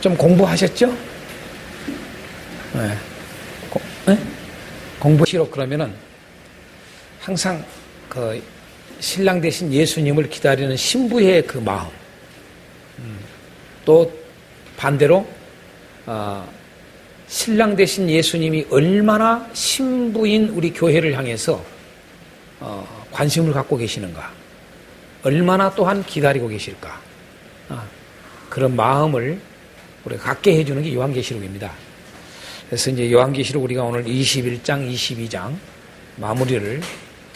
좀 공부하셨죠? 네. 네? 공부시록 그러면은 항상 그 신랑 대신 예수님을 기다리는 신부의 그 마음, 또 반대로 신랑 대신 예수님이 얼마나 신부인 우리 교회를 향해서 관심을 갖고 계시는가, 얼마나 또한 기다리고 계실까, 그런 마음을 우리가 갖게 해주는 게 요한계시록입니다. 그래서 이제 요한계시록 우리가 오늘 21장, 22장 마무리를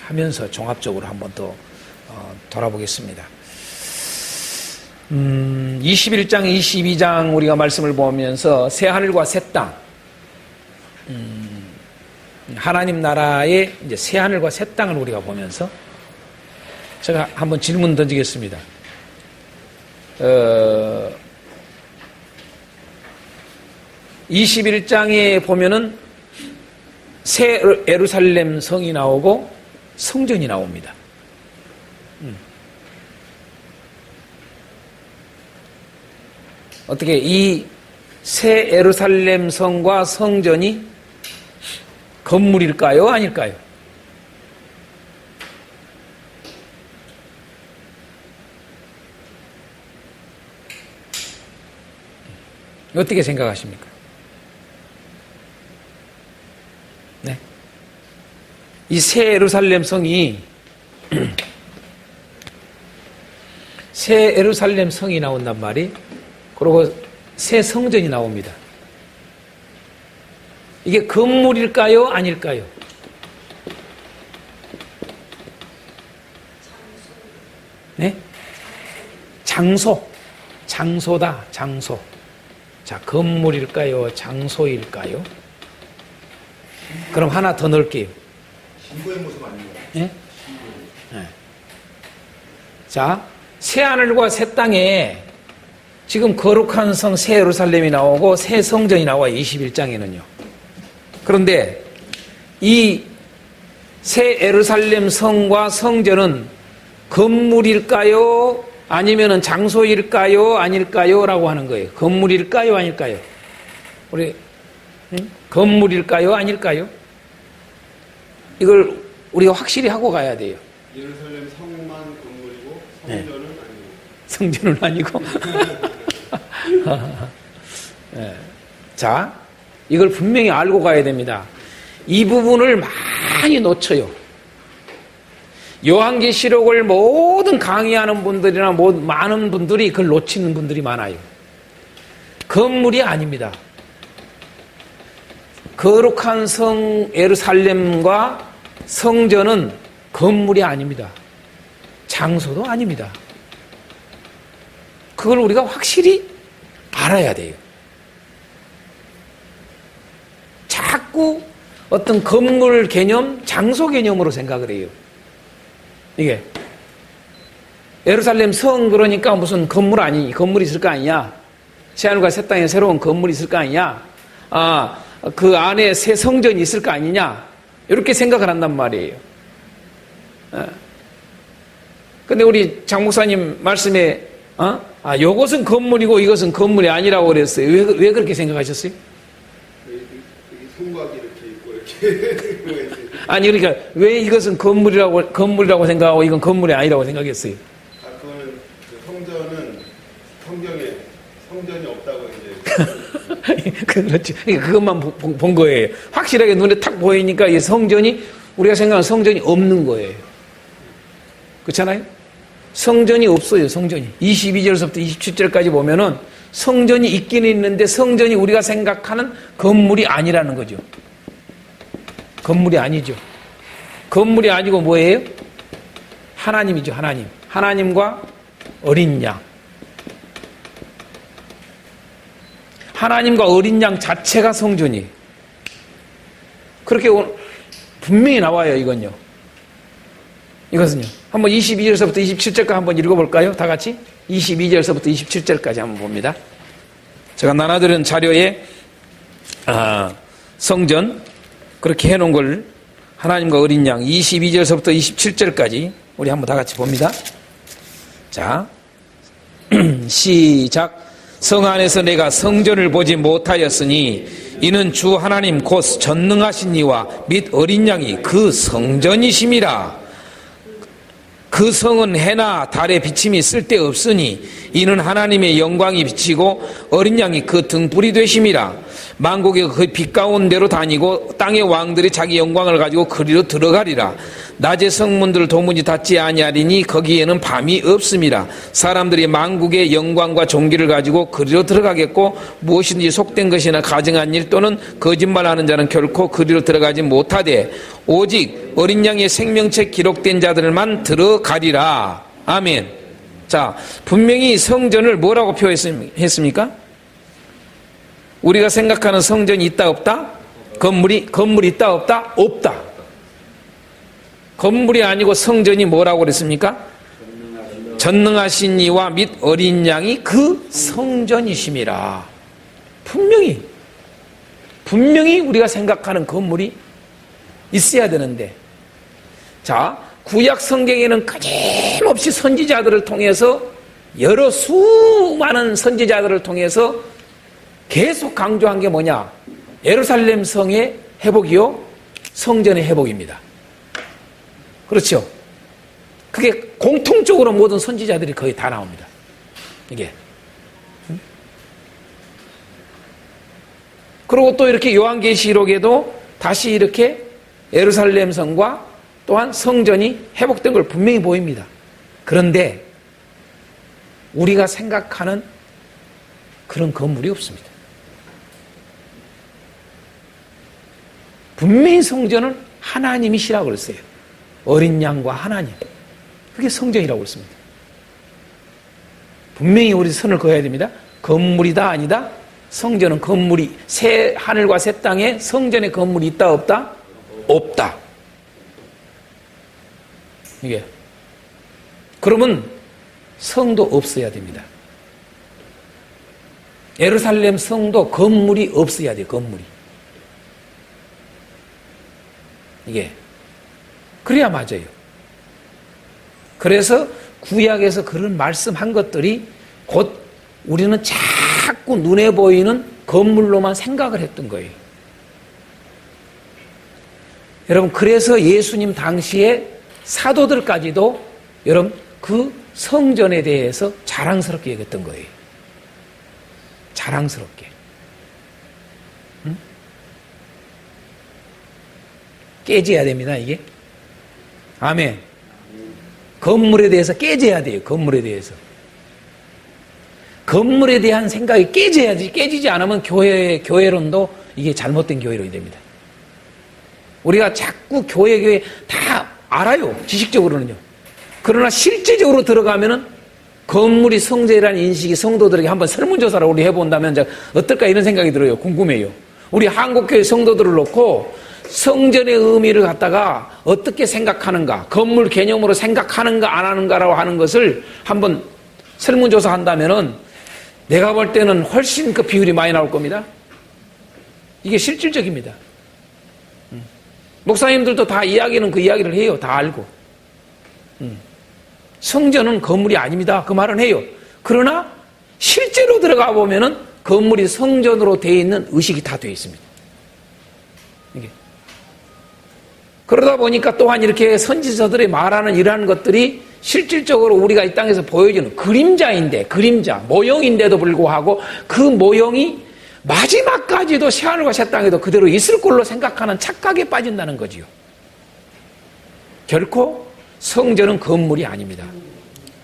하면서 종합적으로 한번 더 돌아보겠습니다. 21장, 22장 우리가 말씀을 보면서 새 하늘과 새 땅, 하나님 나라의 이제 새 하늘과 새 땅을 우리가 보면서 제가 한번 질문 던지겠습니다. 21장에 보면은 새 예루살렘 성이 나오고 성전이 나옵니다. 어떻게 이 새 예루살렘 성과 성전이 건물일까요? 아닐까요? 어떻게 생각하십니까? 네. 이 새 예루살렘 성이 새 예루살렘 성이 나온단 말이, 그리고 새 성전이 나옵니다. 이게 건물일까요? 아닐까요? 네? 장소다, 장소. 자, 건물일까요? 장소일까요? 그럼 하나 더 넣을게요. 신부의 모습 아닌가요? 네? 네. 자, 새 하늘과 새 땅에 지금 거룩한 성 새 예루살렘이 나오고 새 성전이 나와요. 21장에는요. 그런데 이 새 예루살렘 성과 성전은 건물일까요? 아니면은 장소일까요? 아닐까요? 라고 하는 거예요. 건물일까요? 아닐까요? 우리 건물일까요? 아닐까요? 이걸 우리가 확실히 하고 가야 돼요. 예루살렘 성만 건물이고 성전은 네. 아니고. 성전은 아니고. 네. 자, 이걸 분명히 알고 가야 됩니다. 이 부분을 많이 놓쳐요. 요한계시록을 모든 강의하는 분들이나 많은 분들이 그걸 놓치는 분들이 많아요. 건물이 아닙니다. 거룩한 성 예루살렘과 성전은 건물이 아닙니다. 장소도 아닙니다. 그걸 우리가 확실히 알아야 돼요. 자꾸 어떤 건물 개념, 장소 개념으로 생각을 해요. 이게 예루살렘 성 그러니까 무슨 건물 아니, 건물이 있을 거 아니냐? 새하늘과 새 땅에 새로운 건물이 있을 거 아니냐? 그 안에 새 성전이 있을 거 아니냐? 이렇게 생각을 한단 말이에요. 근데 우리 장 목사님 말씀에 요것은 건물이고 이것은 건물이 아니라고 그랬어요. 왜 그렇게 생각하셨어요? 성곽이 이렇게 있고 이렇게. 아니, 그러니까 왜 이것은 건물이라고 생각하고 이건 건물이 아니라고 생각했어요? 그거는 그 성전은 성경에 성전이 없다고 이제. 그렇죠. 그것만 본 거예요. 확실하게 눈에 탁 보이니까 이 성전이, 우리가 생각하는 성전이 없는 거예요. 그렇잖아요? 성전이 없어요, 성전이. 22절부터 27절까지 보면은 성전이 있기는 있는데 성전이 우리가 생각하는 건물이 아니라는 거죠. 건물이 아니죠. 건물이 아니고 뭐예요? 하나님이죠, 하나님. 하나님과 어린 양. 하나님과 어린 양 자체가 성전이에요. 그렇게 분명히 나와요, 이건요. 이것은요. 한번 22절서부터 27절까지 한번 읽어볼까요? 다 같이? 22절서부터 27절까지 한번 봅니다. 제가 나눠드린 자료에 성전 그렇게 해놓은 걸 하나님과 어린 양 22절서부터 27절까지 우리 한번 다 같이 봅니다. 자, 시작. 성 안에서 내가 성전을 보지 못하였으니 이는 주 하나님 곧 전능하신 이와 및 어린 양이 그 성전이심이라. 그 성은 해나 달의 비침이 쓸데없으니 이는 하나님의 영광이 비치고 어린 양이 그 등불이 되심이라. 만국의 그 빛 가운데로 다니고 땅의 왕들이 자기 영광을 가지고 그리로 들어가리라. 낮의 성문들을 도무지 닫지 아니하리니 거기에는 밤이 없음이라. 사람들이 만국의 영광과 존귀를 가지고 그리로 들어가겠고 무엇이든지 속된 것이나 가증한 일 또는 거짓말하는 자는 결코 그리로 들어가지 못하되 오직 어린 양의 생명책 기록된 자들만 들어가리라. 아멘. 자, 분명히 성전을 뭐라고 표현했습니까? 우리가 생각하는 성전이 있다 없다? 건물이 있다 없다? 없다. 건물이 아니고 성전이 뭐라고 그랬습니까? 전능하신 이와 및 어린 양이 그 성전이심이라. 분명히 우리가 생각하는 건물이 있어야 되는데, 자, 구약 성경에는 끊임없이 선지자들을 통해서 여러 수많은 선지자들을 통해서 계속 강조한 게 뭐냐? 예루살렘 성의 회복이요, 성전의 회복입니다. 그렇죠? 그게 공통적으로 모든 선지자들이 거의 다 나옵니다. 이게. 그리고 또 이렇게 요한계시록에도 다시 이렇게 예루살렘 성과 또한 성전이 회복된 걸 분명히 보입니다. 그런데 우리가 생각하는 그런 건물이 없습니다. 분명히 성전은 하나님이시라고 그랬어요. 어린 양과 하나님. 그게 성전이라고 그랬습니다. 분명히 우리 선을 그어야 됩니다. 건물이다 아니다? 성전은 건물이, 새 하늘과 새 땅에 성전에 건물이 있다 없다? 없다. 이게. 그러면 성도 없어야 됩니다. 예루살렘 성도 건물이 없어야 돼요. 건물이. 이게. 그래야 맞아요. 그래서 구약에서 그런 말씀한 것들이 곧 우리는 자꾸 눈에 보이는 건물로만 생각을 했던 거예요. 여러분, 그래서 예수님 당시에 사도들까지도 여러분 그 성전에 대해서 자랑스럽게 얘기했던 거예요. 자랑스럽게. 응? 깨져야 됩니다, 이게. 아멘. 건물에 대해서 깨져야 돼요. 건물에 대해서. 건물에 대한 생각이 깨져야지. 깨지지 않으면 교회론도 이게 잘못된 교회론이 됩니다. 우리가 자꾸 교회 다 알아요. 지식적으로는요. 그러나 실제적으로 들어가면은 건물이 성전이라는 인식이 성도들에게 한번 설문조사를 우리 해본다면 어떨까 이런 생각이 들어요. 궁금해요. 우리 한국교회 성도들을 놓고 성전의 의미를 갖다가 어떻게 생각하는가, 건물 개념으로 생각하는가 안 하는가라고 하는 것을 한번 설문조사 한다면은 내가 볼 때는 훨씬 그 비율이 많이 나올 겁니다. 이게 실질적입니다. 목사님들도 다 이야기는 그 이야기를 해요. 다 알고. 성전은 건물이 아닙니다. 그 말은 해요. 그러나 실제로 들어가 보면은 건물이 성전으로 되어 있는 의식이 다 되어 있습니다. 이게. 그러다 보니까 또한 이렇게 선지서들이 말하는 이러한 것들이 실질적으로 우리가 이 땅에서 보여주는 그림자인데, 그림자, 모형인데도 불구하고 그 모형이 마지막까지도 새하늘과 새 땅에도 그대로 있을 걸로 생각하는 착각에 빠진다는 거지요. 결코 성전은 건물이 아닙니다.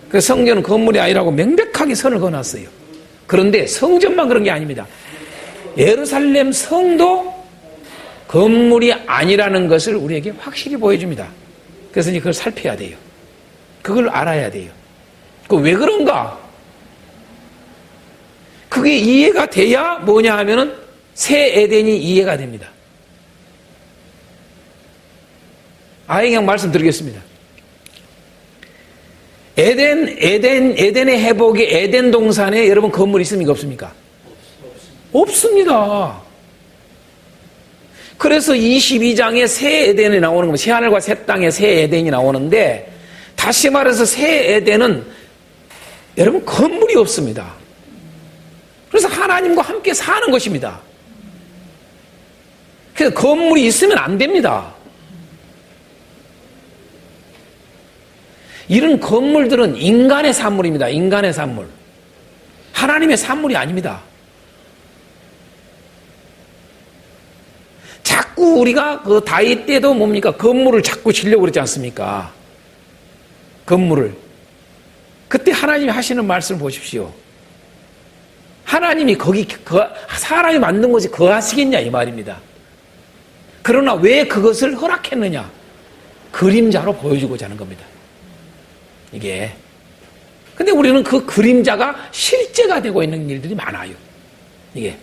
그래서 성전은 건물이 아니라고 명백하게 선을 그어놨어요. 그런데 성전만 그런 게 아닙니다. 예루살렘 성도 건물이 아니라는 것을 우리에게 확실히 보여줍니다. 그래서 이제 그걸 살펴야 돼요. 그걸 알아야 돼요. 그 왜 그런가? 그게 이해가 돼야 뭐냐 하면은 새 에덴이 이해가 됩니다. 아예 그냥 말씀드리겠습니다. 에덴의 회복에 에덴 동산에 여러분 건물 있습니까? 없습니까? 없습니다. 그래서 22장에 새 에덴이 나오는 겁니다. 새하늘과 새 땅에 새 에덴이 나오는데, 다시 말해서 새 에덴은 여러분 건물이 없습니다. 그래서 하나님과 함께 사는 것입니다. 그래서 건물이 있으면 안 됩니다. 이런 건물들은 인간의 산물입니다. 인간의 산물. 하나님의 산물이 아닙니다. 자꾸 우리가 그 다윗 때도 뭡니까? 건물을 자꾸 지려고 그러지 않습니까? 건물을. 그때 하나님이 하시는 말씀을 보십시오. 하나님이 사람이 만든 것이 거하시겠냐 이 말입니다. 그러나 왜 그것을 허락했느냐? 그림자로 보여주고자 하는 겁니다. 이게. 근데 우리는 그 그림자가 실제가 되고 있는 일들이 많아요. 이게.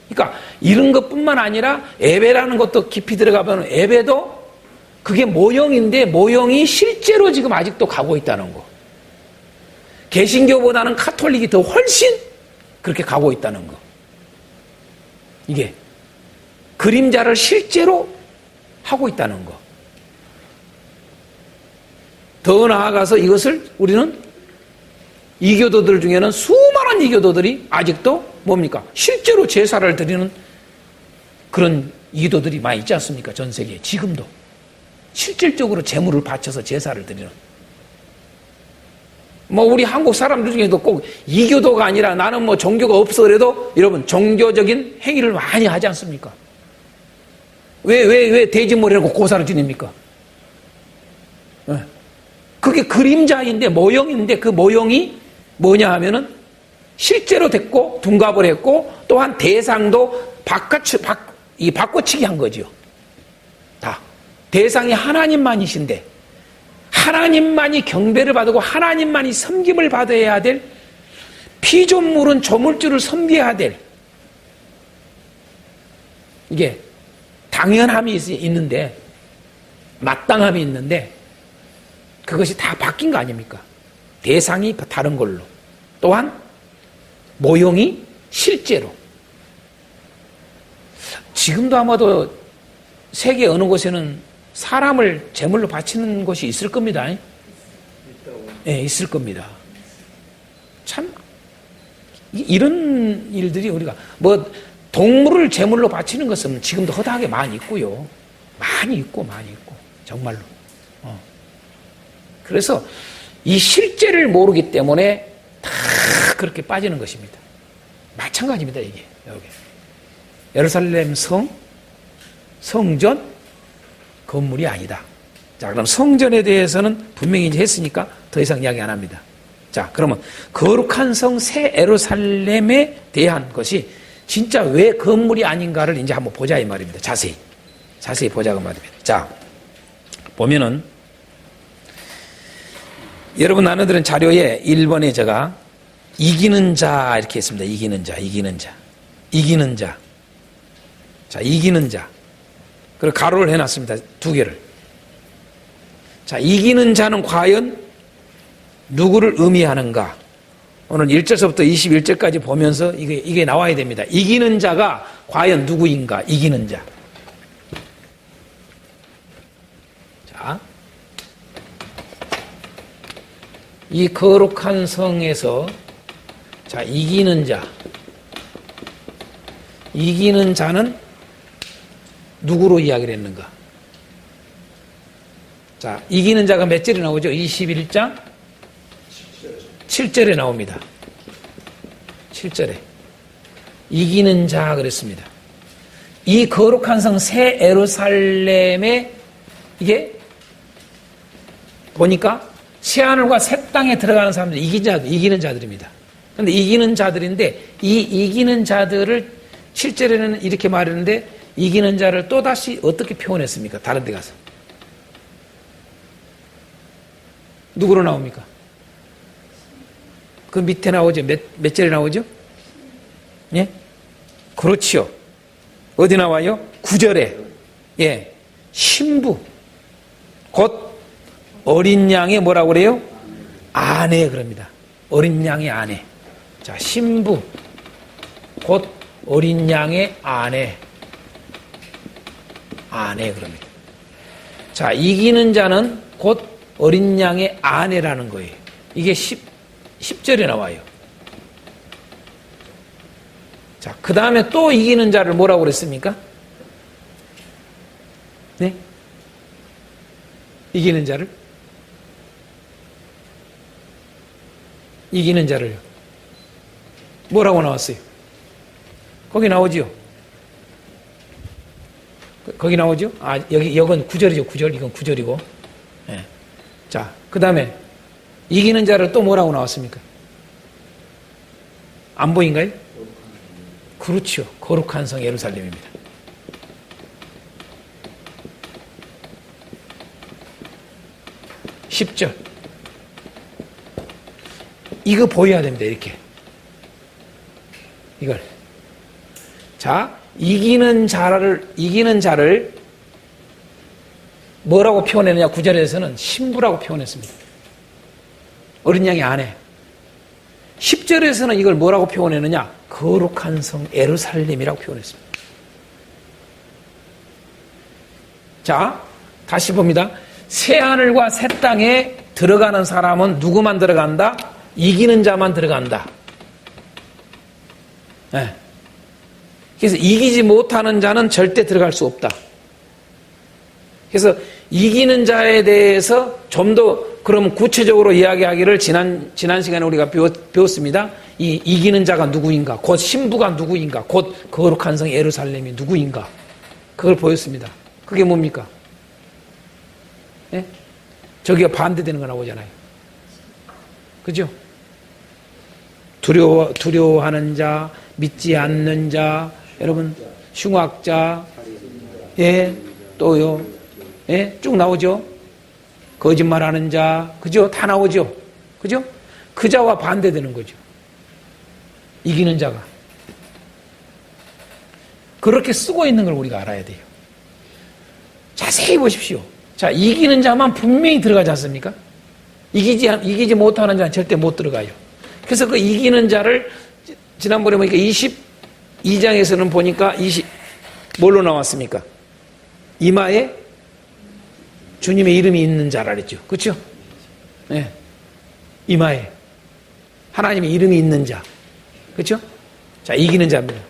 그러니까 이런 것뿐만 아니라 예배라는 것도 깊이 들어가면 예배도 그게 모형인데 모형이 실제로 지금 아직도 가고 있다는 거. 개신교보다는 카톨릭이 더 훨씬 그렇게 가고 있다는 거. 이게 그림자를 실제로 하고 있다는 거. 더 나아가서 이것을 우리는 이교도들 중에는 수많은 이교도들이 아직도 뭡니까? 실제로 제사를 드리는 그런 이교도들이 많이 있지 않습니까? 전 세계에 지금도 실질적으로 제물을 바쳐서 제사를 드리는. 뭐 우리 한국 사람들 중에도 꼭 이교도가 아니라 나는 뭐 종교가 없어 그래도 여러분 종교적인 행위를 많이 하지 않습니까? 왜 돼지머리라고 고사를 지냅니까? 그게 그림자인데 모형인데 그 모형이 뭐냐 하면은 실제로 됐고 둔갑을 했고 또한 대상도 바꿔치기 한 거죠. 다. 대상이 하나님만이신데 하나님만이 경배를 받고 하나님만이 섬김을 받아야 될 피조물은 조물주를 섬겨야 될 이게 당연함이 있는데 마땅함이 있는데 그것이 다 바뀐 거 아닙니까? 대상이 다른 걸로 또한 모형이 실제로 지금도 아마도 세계 어느 곳에는 사람을 제물로 바치는 곳이 있을 겁니다. 네, 있을 겁니다. 참 이런 일들이 우리가 뭐 동물을 제물로 바치는 것은 지금도 허다하게 많이 있고요. 많이 있고 정말로. 그래서 이 실제를 모르기 때문에 다 그렇게 빠지는 것입니다. 마찬가지입니다, 이게. 여기. 예루살렘 성전, 건물이 아니다. 자, 그럼 성전에 대해서는 분명히 이제 했으니까 더 이상 이야기 안 합니다. 자, 그러면 거룩한 성 새 예루살렘에 대한 것이 진짜 왜 건물이 아닌가를 이제 한번 보자 이 말입니다. 자세히 보자고 말입니다. 자, 보면은 여러분 나눠드린 자료에 1번에 제가 이기는 자 이렇게 했습니다. 이기는 자. 자, 이기는 자. 그리고 가로를 해놨습니다. 2개를. 자, 이기는 자는 과연 누구를 의미하는가? 오늘 1절서부터 21절까지 보면서 이게 나와야 됩니다. 이기는 자가 과연 누구인가? 이기는 자. 자. 이 거룩한 성에서 자, 이기는 자는 누구로 이야기를 했는가? 자, 이기는 자가 몇 절에 나오죠? 21장 7절에 나옵니다. 7절에 이기는 자 그랬습니다. 이 거룩한 성 새 예루살렘에 이게 보니까 새하늘과 새 땅에 들어가는 사람들 이기는 자들입니다. 그런데 이기는 자들인데 이 이기는 자들을 7절에는 이렇게 말했는데 이기는 자를 또다시 어떻게 표현했습니까? 다른 데 가서 누구로 나옵니까? 그 밑에 나오죠? 몇 절에 나오죠? 예? 그렇지요. 어디 나와요? 9절에 예, 신부 곧 어린 양의 뭐라고 그래요? 아내 그럽니다. 어린 양의 아내. 자, 신부 곧 어린 양의 아내 그럽니다. 자, 이기는 자는 곧 어린 양의 아내라는 거예요. 이게 10절에 나와요. 자, 그 다음에 또 이기는 자를 뭐라고 그랬습니까? 네? 이기는 자를? 이기는 자를요. 뭐라고 나왔어요? 거기 나오지요? 거기 나오죠? 아, 이건 9절이죠, 9절. 이건 9절이고. 네. 자, 그 다음에 이기는 자를 또 뭐라고 나왔습니까? 안 보인가요? 그렇죠. 거룩한 성 예루살렘입니다. (10절) 이거 보여야 됩니다. 이렇게 이걸. 자, 이기는 자를 뭐라고 표현했느냐? 9절에서는 신부라고 표현했습니다. 어린 양이 아내. 10절에서는 이걸 뭐라고 표현했느냐? 거룩한 성 예루살렘이라고 표현했습니다. 자, 다시 봅니다. 새하늘과 새 땅에 들어가는 사람은 누구만 들어간다? 이기는 자만 들어간다. 네. 그래서 이기지 못하는 자는 절대 들어갈 수 없다. 그래서 이기는 자에 대해서 좀 더 그럼 구체적으로 이야기하기를 지난 시간에 우리가 배웠습니다. 이 이기는 자가 누구인가? 곧 신부가 누구인가? 곧 거룩한 성 예루살렘이 누구인가? 그걸 보였습니다. 그게 뭡니까? 네? 저기가 반대되는 거 나오잖아요. 그죠? 두려워하는 자, 믿지 않는 자, 여러분, 흉악자, 예, 또요, 예, 쭉 나오죠? 거짓말하는 자, 그죠? 다 나오죠? 그죠? 그 자와 반대되는 거죠. 이기는 자가. 그렇게 쓰고 있는 걸 우리가 알아야 돼요. 자세히 보십시오. 자, 이기는 자만 분명히 들어가지 않습니까? 이기지 못하는 자는 절대 못 들어가요. 그래서 그 이기는 자를 지난번에 보니까 22장에서는 보니까 뭘로 나왔습니까? 이마에 주님의 이름이 있는 자라 그랬죠. 그렇죠? 네. 이마에 하나님의 이름이 있는 자. 그렇죠? 자, 이기는 자입니다.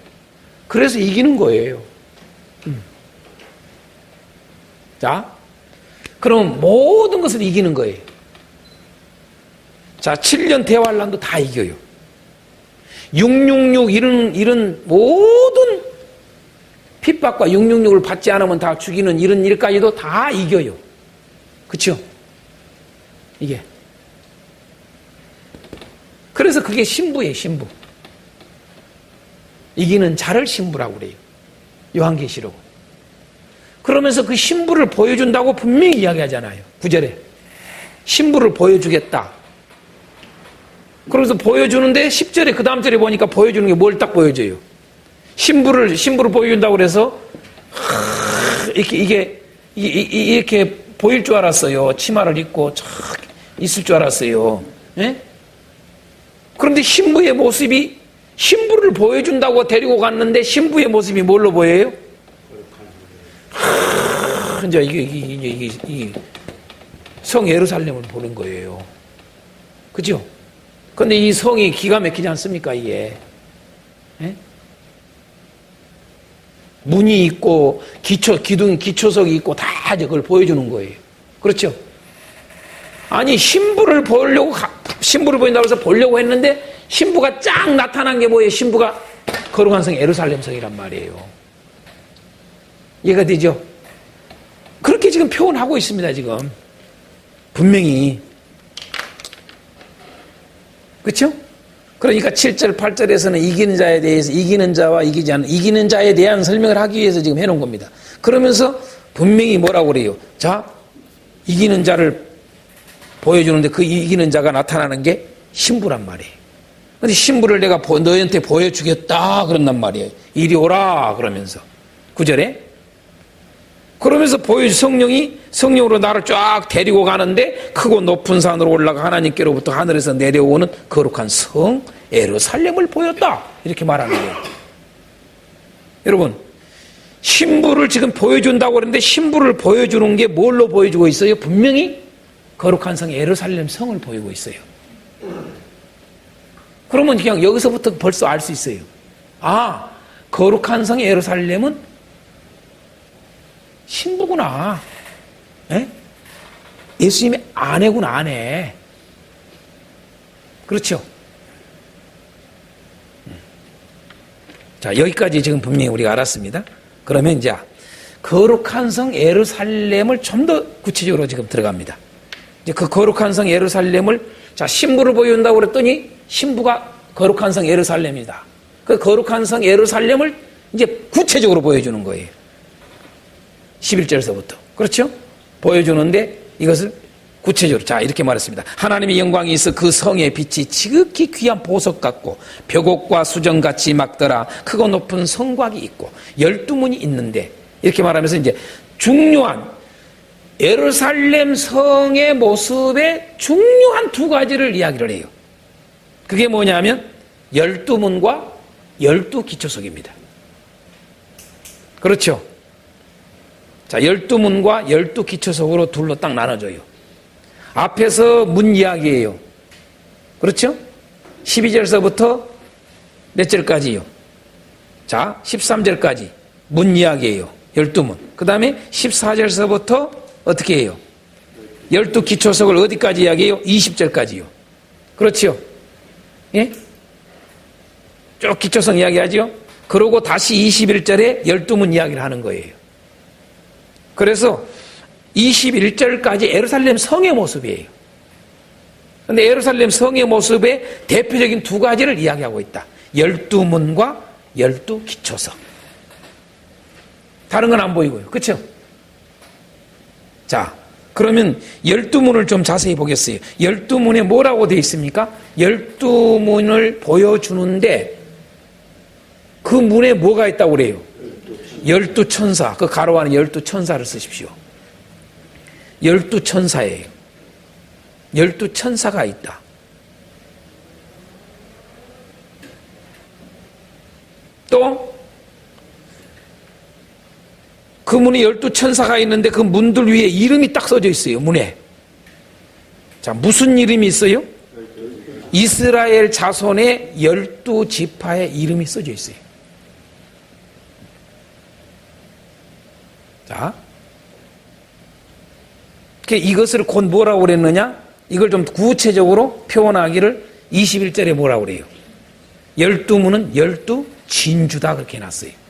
그래서 이기는 거예요. 자, 그럼 모든 것을 이기는 거예요. 자, 7년 대환란도 다 이겨요. 666 이런 모든 핍박과 666을 받지 않으면 다 죽이는 이런 일까지도 다 이겨요. 그렇죠? 이게. 그래서 그게 신부예요, 신부. 이기는 자를 신부라고 그래요. 요한계시록. 그러면서 그 신부를 보여준다고 분명히 이야기하잖아요. 9절에. 신부를 보여주겠다. 그래서 보여주는데 10절에 그 다음 절에 보니까 보여주는 게 뭘 딱 보여줘요. 신부를 보여준다고 그래서 이렇게 보일 줄 알았어요. 치마를 입고 쫙 있을 줄 알았어요. 예? 그런데 신부의 모습이 신부를 보여준다고 데리고 갔는데 신부의 모습이 뭘로 보여요? 이제 이게 성 예루살렘을 보는 거예요. 그죠? 근데 이 성이 기가 막히지 않습니까, 이게? 예? 문이 있고, 기초석이 있고, 다 이제 그걸 보여주는 거예요. 그렇죠? 아니, 신부를 보인다고 해서 보려고 했는데, 신부가 쫙 나타난 게 뭐예요? 신부가 거룩한 성 예루살렘 성이란 말이에요. 이해가 되죠? 그렇게 지금 표현하고 있습니다, 지금. 분명히. 그렇죠? 그러니까 7절, 8절에서는 이기는 자에 대해서 이기는 자와 이기지 않는 이기는 자에 대한 설명을 하기 위해서 지금 해놓은 겁니다. 그러면서 분명히 뭐라고 그래요? 자, 이기는 자를 보여주는데 그 이기는 자가 나타나는 게 신부란 말이에요. 근데 신부를 내가 너희한테 보여주겠다 그런단 말이에요. 이리 오라 그러면서 9절에 그러면서 성령으로 나를 쫙 데리고 가는데 크고 높은 산으로 올라가 하나님께로부터 하늘에서 내려오는 거룩한 성 예루살렘을 보였다. 이렇게 말하는 거예요. 여러분, 신부를 지금 보여준다고 그러는데 신부를 보여주는 게 뭘로 보여주고 있어요? 분명히 거룩한 성 예루살렘 성을 보이고 있어요. 그러면 그냥 여기서부터 벌써 알 수 있어요. 아, 거룩한 성 예루살렘은 신부구나. 예? 예수님의 아내구나, 아내. 그렇죠? 자, 여기까지 지금 분명히 우리가 알았습니다. 그러면 이제 거룩한 성 예루살렘을 좀 더 구체적으로 지금 들어갑니다. 이제 그 거룩한 성 예루살렘을, 자, 신부를 보여준다고 그랬더니 신부가 거룩한 성 예루살렘이다. 그 거룩한 성 예루살렘을 이제 구체적으로 보여주는 거예요. 11절서부터. 그렇죠? 보여주는데 이것을 구체적으로, 자, 이렇게 말했습니다. 하나님의 영광이 있어 그 성의 빛이 지극히 귀한 보석 같고 벽옥과 수정같이 막더라. 크고 높은 성곽이 있고 12문이 있는데, 이렇게 말하면서 이제 중요한 예루살렘 성의 모습의 중요한 두 가지를 이야기를 해요. 그게 뭐냐면 12문과 12기초석입니다. 그렇죠? 자, 12문과 12기초석으로 둘로 딱 나눠져요. 앞에서 문 이야기예요. 그렇죠? 12절서부터 몇 절까지요? 자, 13절까지 문 이야기예요. 12문. 그 다음에 14절서부터 어떻게 해요? 12기초석을 어디까지 이야기해요? 20절까지요. 그렇죠? 예? 쭉 기초석 이야기하죠? 그러고 다시 21절에 12문 이야기를 하는 거예요. 그래서 21절까지 예루살렘 성의 모습이에요. 그런데 예루살렘 성의 모습의 대표적인 두 가지를 이야기하고 있다. 12문과 12기초석. 다른 건 안 보이고요. 그렇죠? 자, 그러면 12문을 좀 자세히 보겠어요. 12문에 뭐라고 되어 있습니까? 12문을 보여주는데 그 문에 뭐가 있다고 그래요? 12천사. 그 가로 안에 12천사를 쓰십시오. 12천사예요. 12천사가 있다. 또 그 문에 12천사가 있는데 그 문들 위에 이름이 딱 써져 있어요. 문에. 자, 무슨 이름이 있어요? 이스라엘 자손의 12지파의 이름이 써져 있어요. 자, 이것을 곧 뭐라고 그랬느냐? 이걸 좀 구체적으로 표현하기를 21절에 뭐라고 그래요? 12문은 12진주다 그렇게 해놨어요.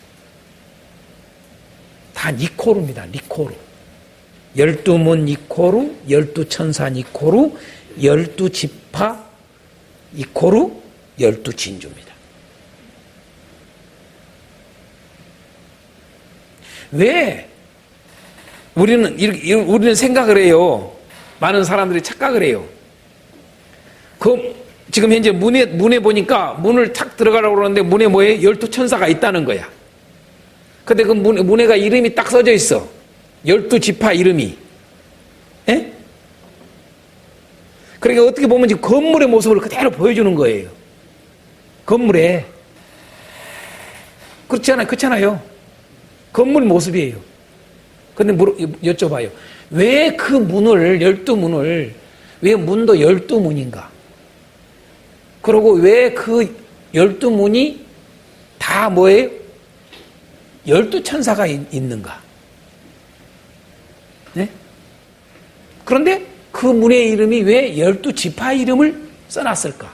다 니코루입니다. 니코루. 12문 니코루, 12천사 니코루, 12지파 니코루, 12진주입니다. 왜? 우리는 생각을 해요. 많은 사람들이 착각을 해요. 지금 현재 문에 보니까 문을 탁 들어가라고 그러는데 문에 뭐예요? 12천사가 있다는 거야. 근데 그 문에가 이름이 딱 써져 있어. 12지파 이름이. 예? 그러니까 어떻게 보면 지금 건물의 모습을 그대로 보여주는 거예요. 건물에. 그렇잖아요. 건물 모습이에요. 근데 여쭤봐요. 왜 그 문을, 12문을, 왜 문도 12문인가? 그리고 왜 그 12문이 다 뭐예요? 12천사가 있는가? 네? 그런데 그 문의 이름이 왜 12지파 이름을 써놨을까?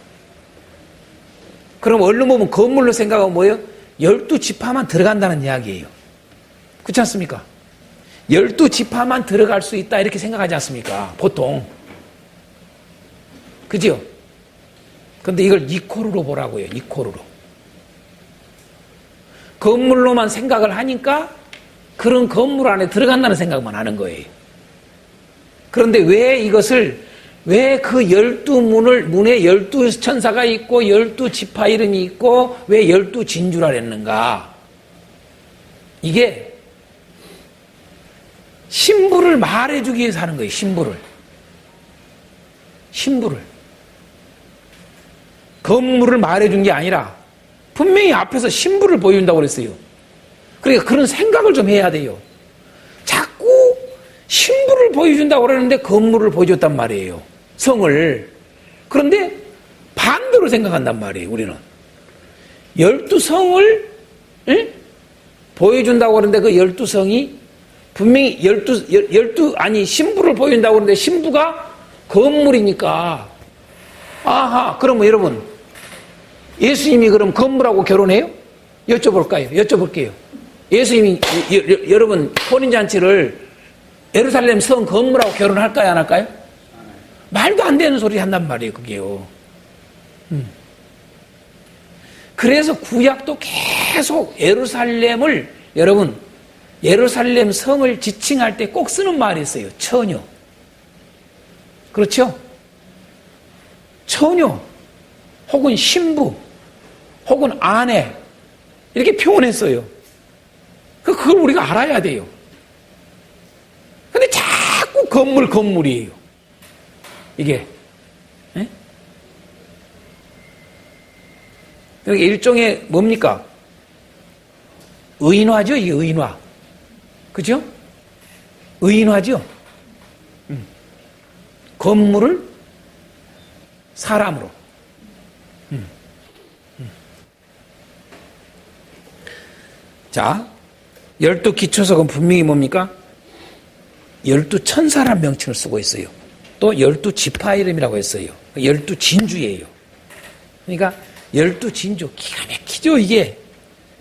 그럼 얼른 보면 건물로 생각하면 뭐예요? 12지파만 들어간다는 이야기예요. 그렇지 않습니까? 12지파만 들어갈 수 있다 이렇게 생각하지 않습니까? 보통. 그죠? 근데 이걸 니코루로 보라고요. 니코루로. 건물로만 생각을 하니까 그런 건물 안에 들어간다는 생각만 하는 거예요. 그런데 왜 그 12문을, 문에 12천사가 있고 12지파 이름이 있고 왜 12진주라 그랬는가? 이게 신부를 말해주기 위해서 하는 거예요. 신부를. 건물을 말해준 게 아니라 분명히 앞에서 신부를 보여준다고 그랬어요. 그러니까 그런 생각을 좀 해야 돼요. 자꾸 신부를 보여준다고 그러는데 건물을 보여줬단 말이에요. 성을. 그런데 반대로 생각한단 말이에요. 우리는. 12성을 보여준다고 그러는데 그 12성이 분명히 신부를 보여준다고 그러는데 신부가 건물이니까. 아하, 그러면 여러분, 예수님이 그럼 건물하고 결혼해요? 여쭤볼게요. 예수님이, 여러분, 혼인잔치를 예루살렘 성 건물하고 결혼할까요, 안 할까요? 말도 안 되는 소리 한단 말이에요, 그게요. 그래서 구약도 계속 예루살렘을, 여러분, 예루살렘 성을 지칭할 때 꼭 쓰는 말이 있어요. 처녀. 그렇죠? 처녀, 혹은 신부, 혹은 아내, 이렇게 표현했어요. 그걸 우리가 알아야 돼요. 근데 자꾸 건물이에요. 이게. 예? 그러니까 일종의 뭡니까? 의인화죠, 이게 의인화. 그죠? 의인화죠? 건물을 사람으로. 자, 12기초석은 분명히 뭡니까? 12천사란 명칭을 쓰고 있어요. 또 12지파 이름이라고 했어요. 12진주예요. 그러니까 12진주, 기가 막히죠, 이게.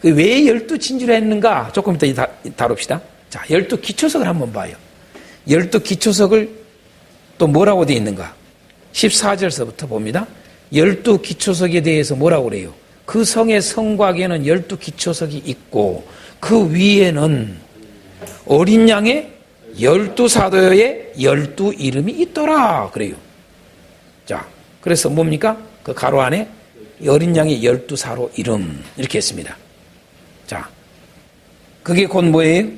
왜 12진주를 했는가? 조금 이따 다룹시다. 자, 12기초석을 한번 봐요. 12기초석을 또 뭐라고 되어 있는가? 14절서부터 봅니다. 12기초석에 대해서 뭐라고 그래요? 그 성의 성곽에는 12기초석이 있고 그 위에는 어린 양의 12사도의 12 이름이 있더라 그래요. 자, 그래서 뭡니까? 그 가로 안에 어린 양의 12사로 이름 이렇게 했습니다. 자, 그게 곧 뭐예요?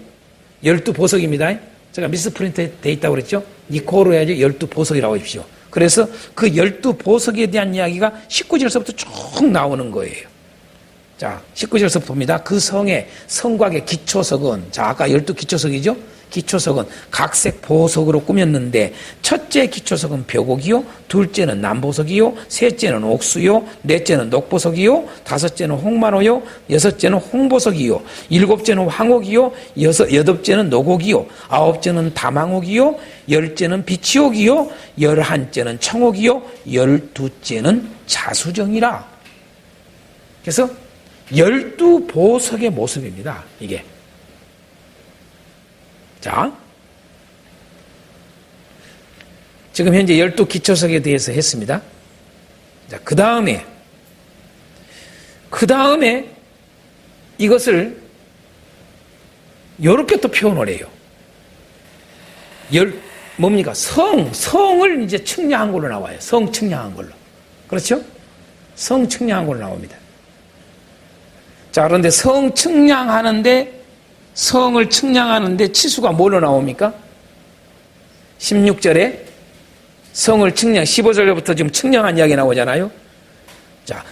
12보석입니다. 제가 미스프린트에 돼 있다고 그랬죠? 니코로 해야지 12보석이라고 하십시오. 그래서 그 12보석에 대한 이야기가 19절서부터 쭉 나오는 거예요. 자, 19절서 봅니다. 그 성의 성곽의 기초석은, 자, 아까 12기초석이죠? 기초석은 각색 보석으로 꾸몄는데, 첫째 기초석은 벼곡이요, 둘째는 남보석이요, 셋째는 옥수요, 넷째는 녹보석이요, 다섯째는 홍만호요, 여섯째는 홍보석이요, 일곱째는 황옥이요, 여덟째는 노곡이요, 아홉째는 다망옥이요, 열째는 비치옥이요, 열한째는 청옥이요, 열두째는 자수정이라. 그래서 12보석의 모습입니다, 이게. 자, 지금 현재 12기초석에 대해서 했습니다. 자, 그 다음에 이것을 이렇게 또 표현을 해요. 뭡니까? 성을 이제 측량한 걸로 나와요. 성 측량한 걸로. 그렇죠? 성 측량한 걸로 나옵니다. 자, 그런데 성을 측량하는데 치수가 뭘로 나옵니까? 16절에 성을 15절부터 지금 측량한 이야기 나오잖아요. 자,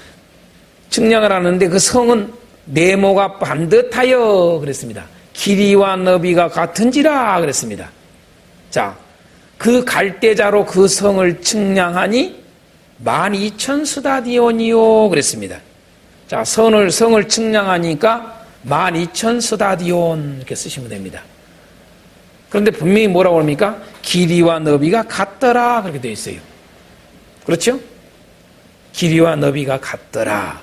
측량을 하는데 그 성은 네모가 반듯하여 그랬습니다. 길이와 너비가 같은지라 그랬습니다. 자, 그 갈대자로 그 성을 측량하니 12,000스다디온이요 그랬습니다. 자, 성을 측량하니까 12,000스다디온 이렇게 쓰시면 됩니다. 그런데 분명히 뭐라고 합니까? 길이와 너비가 같더라 그렇게 되어 있어요. 그렇죠? 길이와 너비가 같더라.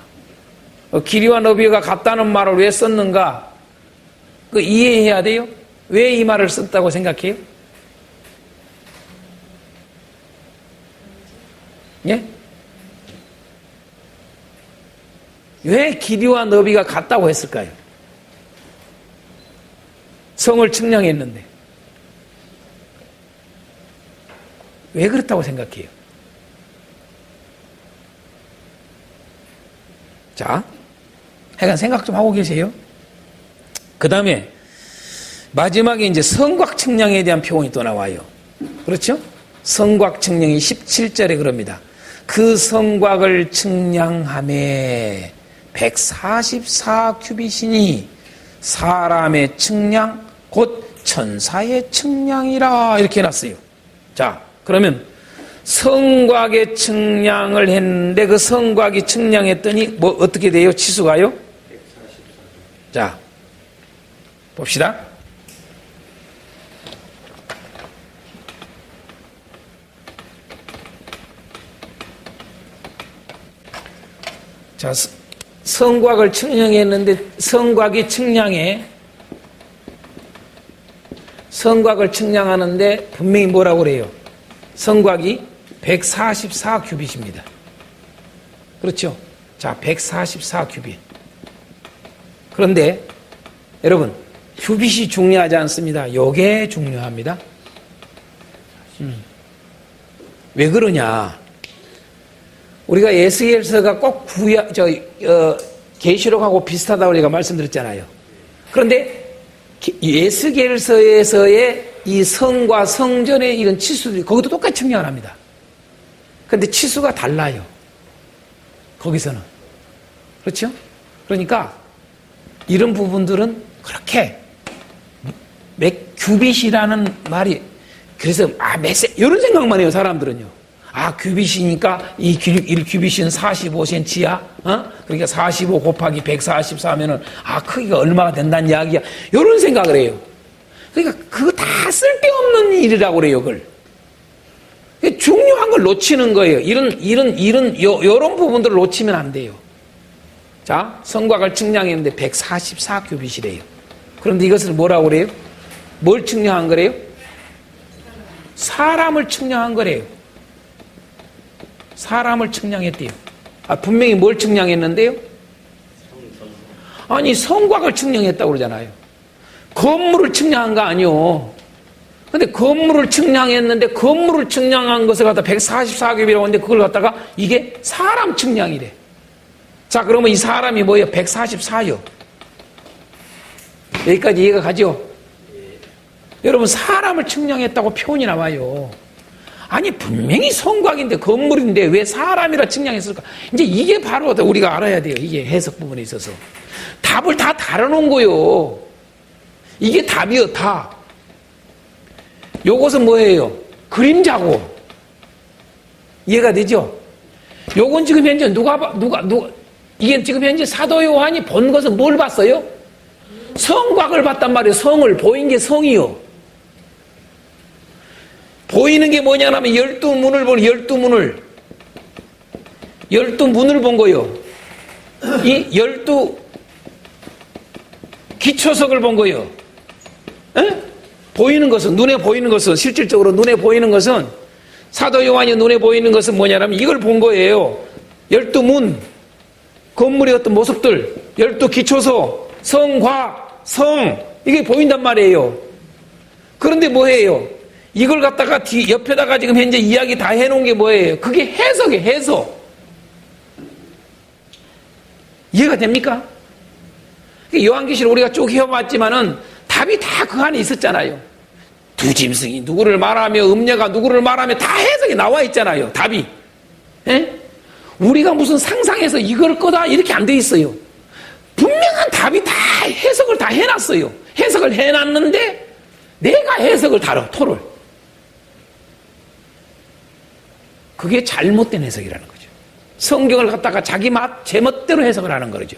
길이와 너비가 같다는 말을 왜 썼는가? 그 이해해야 돼요. 왜 이 말을 썼다고 생각해요? 예? 왜 길이와 너비가 같다고 했을까요? 성을 측량했는데. 왜 그렇다고 생각해요? 자, 하여간 생각 좀 하고 계세요. 그 다음에 마지막에 이제 성곽 측량에 대한 표현이 또 나와요. 그렇죠? 성곽 측량이 17절에 그럽니다. 그 성곽을 측량함에 144규빗이니 사람의 측량 곧 천사의 측량이라 이렇게 해놨어요. 자, 그러면 성곽에 측량을 했는데 그 성곽이 측량했더니 뭐 어떻게 돼요? 치수가요? 144. 자, 봅시다. 자, 성곽을 측량했는데 성곽이 성곽을 측량하는데 분명히 뭐라고 그래요? 성곽이 144규빗입니다. 그렇죠? 자, 144규빗. 그런데 여러분, 규빗이 중요하지 않습니다. 요게 중요합니다. 왜 그러냐? 우리가 에스겔서가 꼭 계시록하고 비슷하다고 제가 말씀드렸잖아요. 그런데 에스겔서에서의 이 성과 성전의 이런 치수들이 거기도 똑같이 측량을 합니다. 그런데 치수가 달라요. 거기서는. 그렇죠? 그러니까 이런 부분들은 그렇게 규빗이라는 말이 그래서 이런 생각만 해요. 사람들은요. 규빗이니까 이 규빗은 45cm야. 그러니까 45 곱하기 144면은 크기가 얼마가 된다는 이야기야. 이런 생각을 해요. 그러니까 그거 다 쓸데없는 일이라고 그래요. 그걸. 중요한 걸 놓치는 거예요. 이런 부분들을 놓치면 안 돼요. 자, 성곽을 측량했는데 144규빗이래요. 그런데 이것을 뭐라고 그래요? 뭘 측량한 거래요? 사람을 측량한 거래요. 사람을 측량했대요. 분명히 뭘 측량했는데요? 아니, 성곽을 측량했다고 그러잖아요. 건물을 측량한 거 아니요. 근데 건물을 측량했는데 건물을 측량한 것을 갖다 144규빗이라고 하는데 그걸 갖다가 이게 사람 측량이래. 자, 그러면 이 사람이 뭐예요? 144요. 여기까지 이해가 가죠? 여러분, 사람을 측량했다고 표현이 나와요. 아니, 분명히 성곽인데 건물인데 왜 사람이라 측량했을까? 이제 이게 바로 우리가 알아야 돼요. 이게 해석 부분에 있어서. 답을 다 달아놓은 거요. 이게 답이요, 답. 요것은 뭐예요? 그림자고. 이해가 되죠? 요건 지금 현재 이게 지금 현재 사도 요한이 본 것은 뭘 봤어요? 성곽을 봤단 말이에요. 성을. 보인 게 성이요. 보이는 게 뭐냐면 12문을 본 12문을 본 거요. 이 12기초석을 본 거요. 에? 보이는 것은, 눈에 보이는 것은, 실질적으로 눈에 보이는 것은, 사도 요한이 눈에 보이는 것은 뭐냐면 이걸 본 거예요. 12문, 건물의 어떤 모습들, 12기초석, 성과, 성, 이게 보인단 말이에요. 그런데 뭐예요? 이걸 갖다가 옆에다가 지금 현재 이야기 다 해놓은 게 뭐예요? 그게 해석이에요, 해석. 이해가 됩니까? 요한계시를 우리가 쭉 해왔지만은 답이 다 그 안에 있었잖아요. 두 짐승이 누구를 말하며 음녀가 누구를 말하며 다 해석이 나와 있잖아요. 답이. 에? 우리가 무슨 상상해서 이걸 거다 이렇게 안 돼 있어요. 분명한 답이 다 해석을 다 해놨어요. 해석을 해놨는데 내가 해석을 다뤄, 토를. 그게 잘못된 해석이라는 거죠. 성경을 갖다가 자기 제멋대로 해석을 하는 거죠.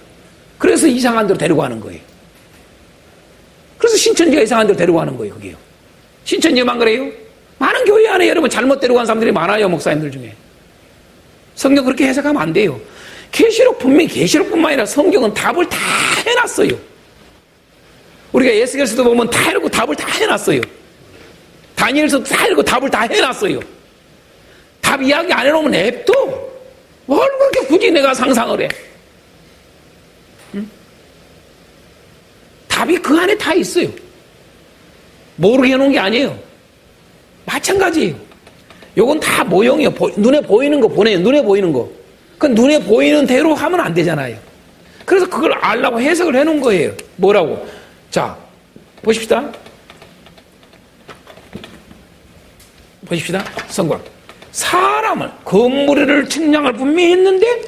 그래서 이상한 대로 데리고 가는 거예요. 그래서 신천지가 이상한 대로 데리고 가는 거예요. 그게요. 신천지만 그래요? 많은 교회 안에 여러분 잘못 데리고 간 사람들이 많아요. 목사님들 중에. 성경 그렇게 해석하면 안 돼요. 분명히 계시록뿐만 아니라 성경은 답을 다 해놨어요. 우리가 에스겔서도 보면 다 읽고 답을 다 해놨어요. 다니엘서도 다 읽고 답을 다 해놨어요. 답 이야기 안 해놓으면 냅둬. 뭘 그렇게 굳이 내가 상상을 해? 응? 답이 그 안에 다 있어요. 모르게 해놓은 게 아니에요. 마찬가지예요. 요건 다 모형이에요. 눈에 보이는 거 보내요. 눈에 보이는 거. 그 눈에 보이는 대로 하면 안 되잖아요. 그래서 그걸 알라고 해석을 해놓은 거예요. 뭐라고? 자, 보십시다. 성곽. 사람을, 건물을 측량을 분명히 했는데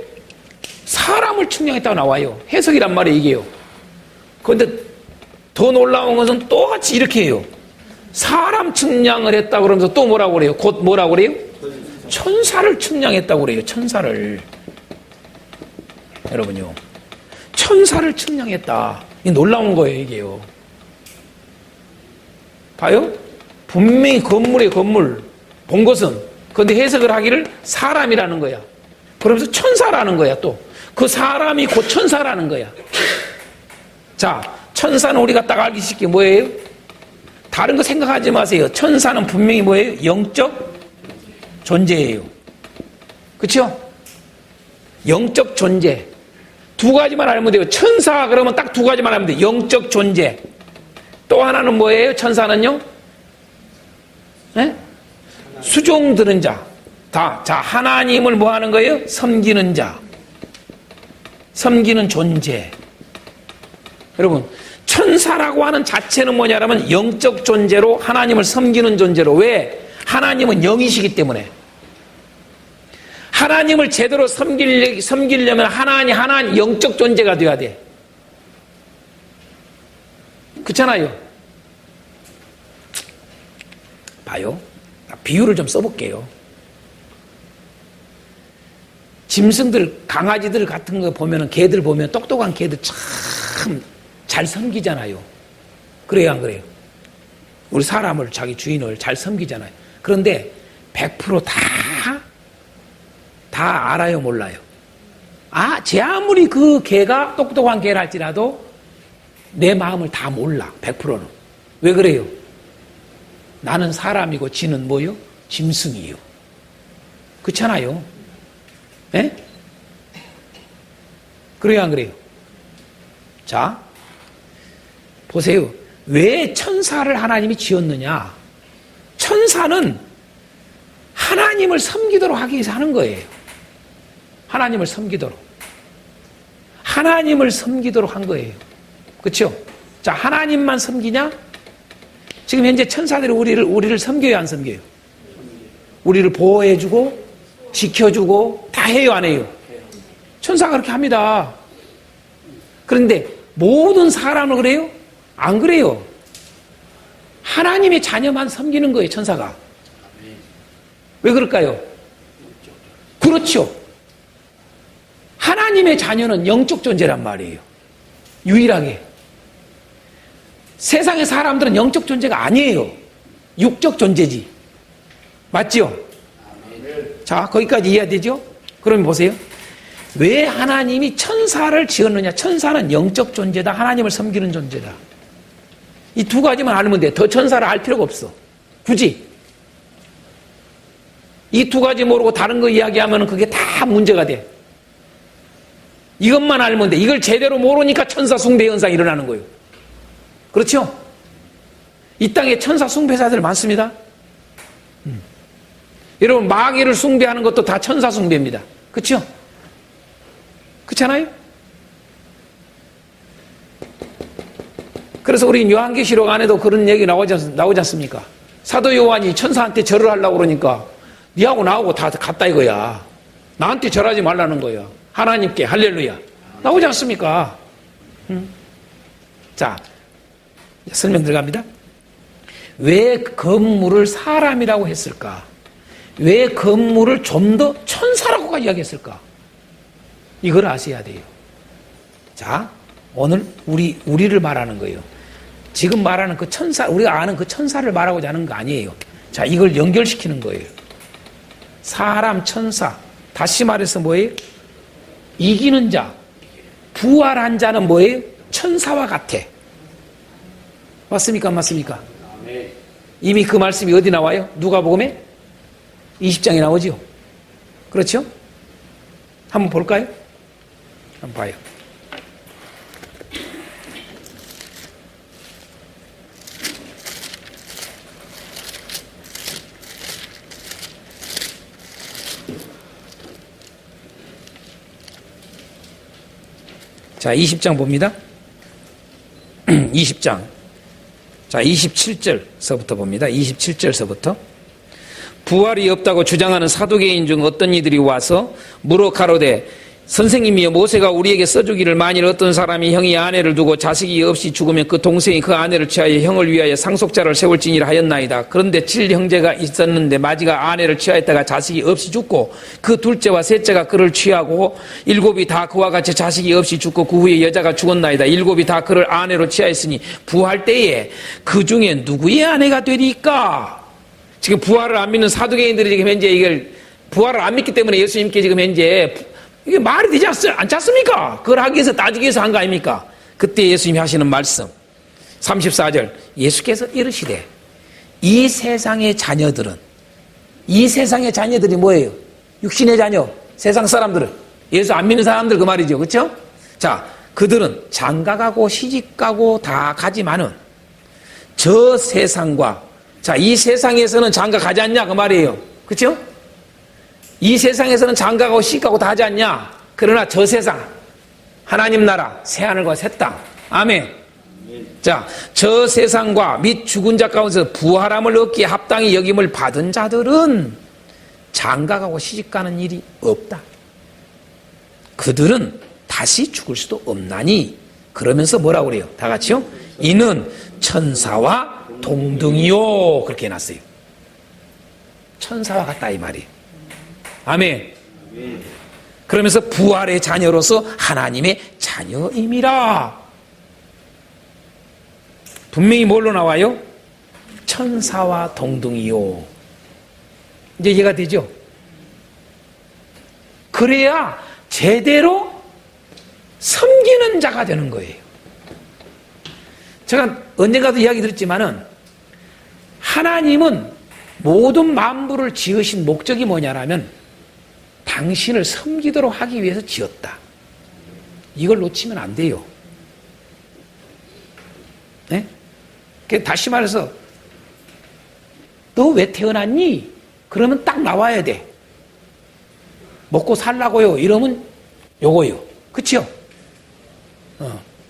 사람을 측량했다고 나와요. 해석이란 말이에요, 이게요. 그런데 더 놀라운 것은 똑같이 이렇게 해요. 사람 측량을 했다 그러면서 또 뭐라고 그래요? 곧 뭐라고 그래요? 천사를 측량했다고 그래요. 천사를. 여러분요. 천사를 측량했다. 이 놀라운 거예요, 이게요. 봐요? 분명히 건물의 건물 본 것은, 그런데 해석을 하기를 사람이라는 거야. 그러면서 천사라는 거야, 또. 그 사람이 곧 천사라는 거야. 자, 천사는 우리가 딱 알기 쉽게 뭐예요? 다른 거 생각하지 마세요. 천사는 분명히 뭐예요? 영적 존재예요. 그렇죠? 영적 존재. 두 가지만 알면 돼요. 천사 그러면 딱 두 가지만 알면 돼요. 영적 존재. 또 하나는 뭐예요? 천사는요? 네? 수종 드는 자. 자, 하나님을 뭐 하는 거예요? 섬기는 자. 섬기는 존재. 여러분, 천사라고 하는 자체는 뭐냐면 영적 존재로 하나님을 섬기는 존재로. 왜? 하나님은 영이시기 때문에. 하나님을 제대로 섬기려면 하나님 영적 존재가 돼야 돼. 그렇잖아요. 봐요. 비유를 좀 써볼게요. 짐승들, 강아지들 같은 거 보면은, 개들 보면, 똑똑한 개들 참 잘 섬기잖아요. 그래요, 안 그래요? 우리 사람을, 자기 주인을 잘 섬기잖아요. 그런데 100% 다 알아요, 몰라요? 제 아무리 그 개가 똑똑한 개라 할지라도 내 마음을 다 몰라, 100%는. 왜 그래요? 나는 사람이고 지는 뭐요? 짐승이요. 그렇잖아요. 예? 그래요, 안 그래요? 자, 보세요. 왜 천사를 하나님이 지었느냐? 천사는 하나님을 섬기도록 하기 위해서 하는 거예요. 하나님을 섬기도록. 하나님을 섬기도록 한 거예요. 그렇죠? 자, 하나님만 섬기냐? 지금 현재 천사들이 우리를 섬겨요, 안 섬겨요? 우리를 보호해주고, 지켜주고, 다 해요, 안 해요? 천사가 그렇게 합니다. 그런데 모든 사람을 그래요? 안 그래요. 하나님의 자녀만 섬기는 거예요, 천사가. 왜 그럴까요? 그렇죠. 하나님의 자녀는 영적 존재란 말이에요. 유일하게. 세상의 사람들은 영적 존재가 아니에요. 육적 존재지. 맞죠? 자, 거기까지 이해되죠? 그럼 보세요. 왜 하나님이 천사를 지었느냐? 천사는 영적 존재다. 하나님을 섬기는 존재다. 이 두 가지만 알면 돼. 더 천사를 알 필요가 없어. 굳이. 이 두 가지 모르고 다른 거 이야기하면 그게 다 문제가 돼. 이것만 알면 돼. 이걸 제대로 모르니까 천사 숭배 현상이 일어나는 거예요. 그렇죠? 이 땅에 천사 숭배자들 많습니다. 여러분, 마귀를 숭배하는 것도 다 천사 숭배입니다. 그렇죠? 그렇잖아요? 그래서 우리 요한계시록 안에도 그런 얘기 나오지 않습니까? 사도 요한이 천사한테 절을 하려고 그러니까 니하고 나하고 다 같다 이거야. 나한테 절하지 말라는 거야. 하나님께 할렐루야. 나오지 않습니까? 자, 설명 들어갑니다. 왜 건물을 사람이라고 했을까? 왜 건물을 좀 더 천사라고까지 이야기했을까? 이걸 아셔야 돼요. 자, 오늘 우리를 말하는 거예요. 지금 말하는 그 천사, 우리가 아는 그 천사를 말하고자 하는 거 아니에요. 자, 이걸 연결시키는 거예요. 사람, 천사. 다시 말해서 뭐예요? 이기는 자, 부활한 자는 뭐예요? 천사와 같아. 맞습니까? 안 맞습니까? 이미 그 말씀이 어디 나와요? 누가복음에 20장에 나오죠. 그렇죠? 한번 볼까요? 한번 봐요. 자, 20장 봅니다. 20장. 자, 27절서부터 봅니다. 27절서부터. 부활이 없다고 주장하는 사두개인 중 어떤 이들이 와서 물어 가로되 선생님이여 모세가 우리에게 써주기를 만일 어떤 사람이 형이 아내를 두고 자식이 없이 죽으면 그 동생이 그 아내를 취하여 형을 위하여 상속자를 세울지니라 하였나이다. 그런데 7형제가 있었는데 마지가 아내를 취하였다가 자식이 없이 죽고 그 둘째와 셋째가 그를 취하고 7이 다 그와 같이 자식이 없이 죽고 그 후에 여자가 죽었나이다. 7이 다 그를 아내로 취하였으니 부활 때에 그 중에 누구의 아내가 되리까? 지금 부활을 안 믿는 사두개인들이 지금 현재 이걸 부활을 안 믿기 때문에 예수님께 지금 현재 이게 말이 되지 않지 않습니까? 그걸 하기 위해서 따지기 위해서 한 거 아닙니까? 그때 예수님이 하시는 말씀 34절 예수께서 이르시되 이 세상의 자녀들이 뭐예요? 육신의 자녀, 세상 사람들은 예수 안 믿는 사람들 그 말이죠. 그렇죠? 자, 그들은 장가가고 시집가고 다 가지만은 저 세상과 자, 이 세상에서는 장가 가지 않냐 그 말이에요. 그렇죠? 이 세상에서는 장가가고 시집가고 다 하지 않냐? 그러나 저 세상 하나님 나라 새하늘과 새 땅 아멘. 자, 저 세상과 및 죽은 자 가운데서 부활함을 얻기에 합당히 여김을 받은 자들은 장가가고 시집가는 일이 없다. 그들은 다시 죽을 수도 없나니 그러면서 뭐라고 그래요? 다 같이요? 이는 천사와 동등이요 그렇게 해놨어요. 천사와 같다 이 말이에요. 아멘. 그러면서 부활의 자녀로서 하나님의 자녀임이라. 분명히 뭘로 나와요? 천사와 동등이요. 이제 이해가 되죠? 그래야 제대로 섬기는 자가 되는 거예요. 제가 언젠가도 이야기 드렸지만은 하나님은 모든 만물을 지으신 목적이 뭐냐라면 당신을 섬기도록 하기 위해서 지었다. 이걸 놓치면 안 돼요. 네? 다시 말해서 너 왜 태어났니? 그러면 딱 나와야 돼. 먹고 살라고요. 이러면 요거요. 그쵸?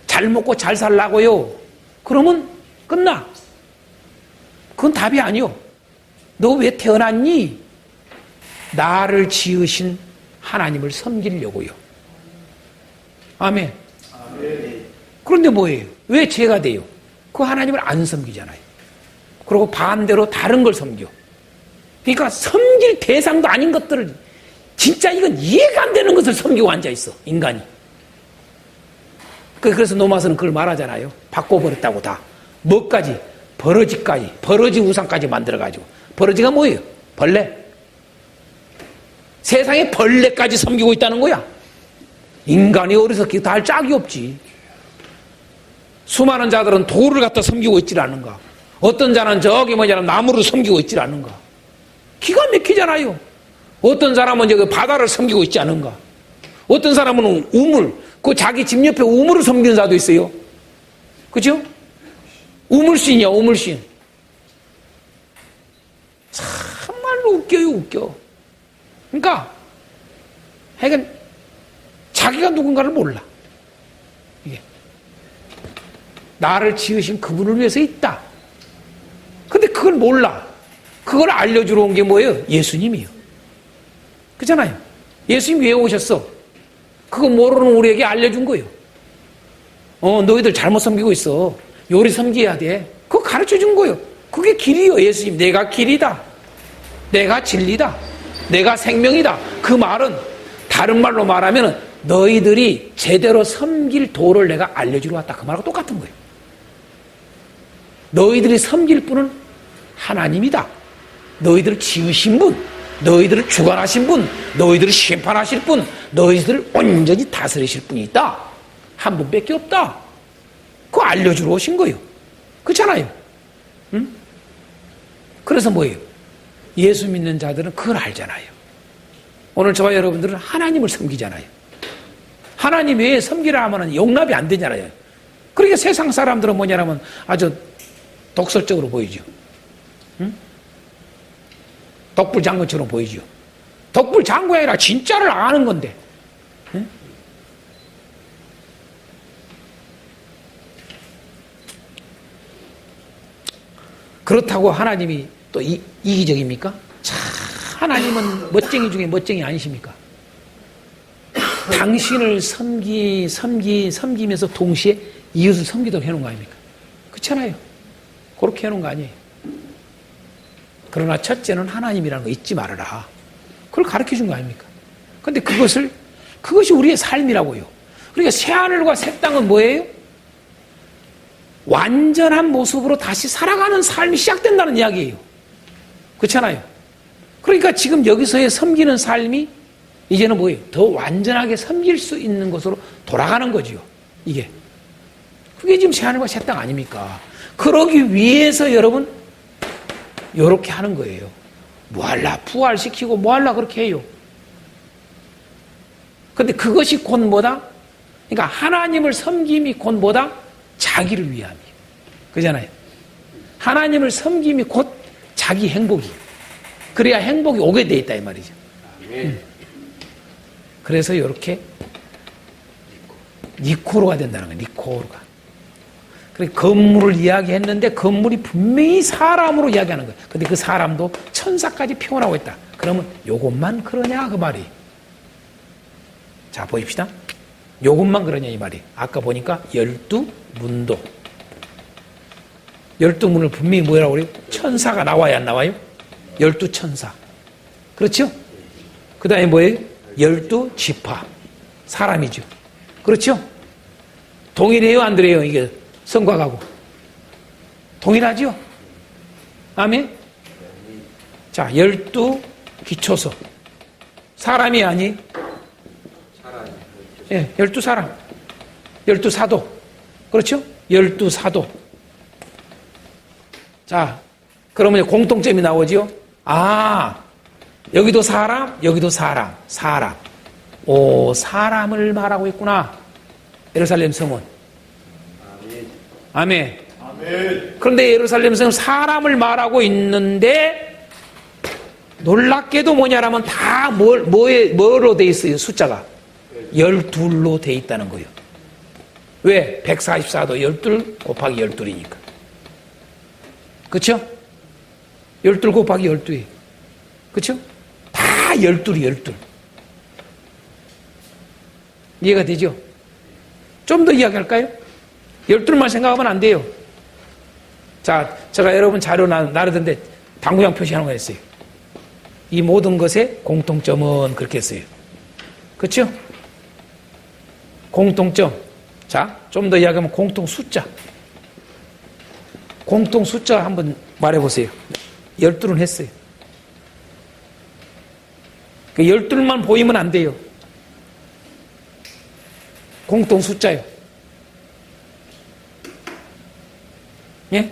잘 먹고 잘 살라고요. 그러면 끝나. 그건 답이 아니요. 너 왜 태어났니? 나를 지으신 하나님을 섬기려고요. 아멘. 그런데 뭐예요? 왜 죄가 돼요? 그 하나님을 안 섬기잖아요. 그리고 반대로 다른 걸 섬겨. 그러니까 섬길 대상도 아닌 것들을 진짜 이건 이해가 안 되는 것을 섬기고 앉아있어. 인간이. 그래서 노마서는 그걸 말하잖아요. 바꿔버렸다고 다. 뭐까지? 버러지까지. 버러지 우상까지 만들어가지고. 버러지가 뭐예요? 벌레. 세상에 벌레까지 섬기고 있다는 거야. 인간이 어리석기 다 할 짝이 없지. 수많은 자들은 돌을 갖다 섬기고 있질 않은가. 어떤 자는 저기 나무를 섬기고 있질 않은가. 기가 막히잖아요. 어떤 사람은 저기 바다를 섬기고 있지 않은가. 어떤 사람은 우물, 그 자기 집 옆에 우물을 섬기는 자도 있어요. 그죠? 우물신이야, 우물신. 참말로 웃겨요, 웃겨. 그러니까, 하여간, 자기가 누군가를 몰라. 이게. 나를 지으신 그분을 위해서 있다. 근데 그걸 몰라. 그걸 알려주러 온 게 뭐예요? 예수님이요. 그잖아요. 예수님 왜 오셨어? 그거 모르는 우리에게 알려준 거예요. 너희들 잘못 섬기고 있어. 요리 섬겨야 돼. 그거 가르쳐 준 거예요. 그게 길이요, 예수님. 내가 길이다. 내가 진리다. 내가 생명이다. 그 말은 다른 말로 말하면 너희들이 제대로 섬길 도를 내가 알려주러 왔다. 그 말하고 똑같은 거예요. 너희들이 섬길 분은 하나님이다. 너희들을 지으신 분, 너희들을 주관하신 분, 너희들을 심판하실 분, 너희들을 온전히 다스리실 분이 있다. 한 분밖에 없다. 그거 알려주러 오신 거예요. 그렇잖아요. 응? 그래서 뭐예요? 예수 믿는 자들은 그걸 알잖아요. 오늘 저와 여러분들은 하나님을 섬기잖아요. 하나님 외에 섬기라 하면 용납이 안 되잖아요. 그러니까 세상 사람들은 뭐냐면 아주 독설적으로 보이죠. 응? 독불장군처럼 보이죠. 독불장군이 아니라 진짜를 아는 건데. 응? 그렇다고 하나님이 또 이기적입니까? 참 하나님은 멋쟁이 중에 멋쟁이 아니십니까? 당신을 섬기면서 동시에 이웃을 섬기도록 해놓은 거 아닙니까? 그렇잖아요. 그렇게 해놓은 거 아니에요. 그러나 첫째는 하나님이라는 거 잊지 말아라. 그걸 가르쳐 준 거 아닙니까? 근데 그것이 우리의 삶이라고요. 그러니까 새하늘과 새 땅은 뭐예요? 완전한 모습으로 다시 살아가는 삶이 시작된다는 이야기예요. 그렇잖아요. 그러니까 지금 여기서의 섬기는 삶이 이제는 뭐예요? 더 완전하게 섬길 수 있는 것으로 돌아가는 거죠. 이게. 그게 지금 새하늘과 새 땅 아닙니까? 그러기 위해서 여러분 요렇게 하는 거예요. 뭐할라 부활시키고 뭐할라 그렇게 해요. 근데 그것이 곧 뭐다? 그러니까 하나님을 섬김이 곧 뭐다? 자기를 위함이에요. 그잖아요. 하나님을 섬김이 곧 자기 행복이에요. 그래야 행복이 오게 돼 있다 이 말이죠. 그래서 이렇게 니코로가 된다는 거예요. 니코로가. 그래 건물을 이야기했는데 건물이 분명히 사람으로 이야기하는 거예요. 근데 그 사람도 천사까지 표현하고 있다. 그러면 요것만 그러냐 그 말이. 자 보십시다. 요것만 그러냐 이 말이. 아까 보니까 12문도. 12문을 분명히 뭐라고 그래요? 천사가 나와요 안 나와요? 12천사. 그렇죠? 그 다음에 뭐예요? 12지파. 사람이죠. 그렇죠? 동일해요 안 그래요? 이게 성곽하고. 동일하죠? 아멘? 자, 12기초서. 사람이 아니? 예, 12사람. 12사도. 그렇죠? 12사도. 자, 그러면 공통점이 나오죠? 아, 여기도 사람, 여기도 사람. 사람. 오, 사람을 말하고 있구나. 예루살렘 성은. 아멘. 아멘. 그런데 예루살렘 성은 사람을 말하고 있는데 놀랍게도 뭐냐라면 다 뭐로 돼 있어요? 숫자가 12로 돼 있다는 거예요. 왜? 144도 12 곱하기 12이니까. 그렇죠? 12 곱하기 12이에요. 그렇죠? 다 12. 이해가 되죠? 좀 더 이야기할까요? 12만 생각하면 안 돼요. 자, 제가 여러분 자료 나르던데 당구장 표시하는 거 했어요. 이 모든 것의 공통점은 그렇게 했어요. 그렇죠? 공통점. 자, 좀 더 이야기하면 공통 숫자. 공통 숫자 한번 말해보세요. 12는 했어요. 그 12만 보이면 안 돼요. 공통 숫자요. 예?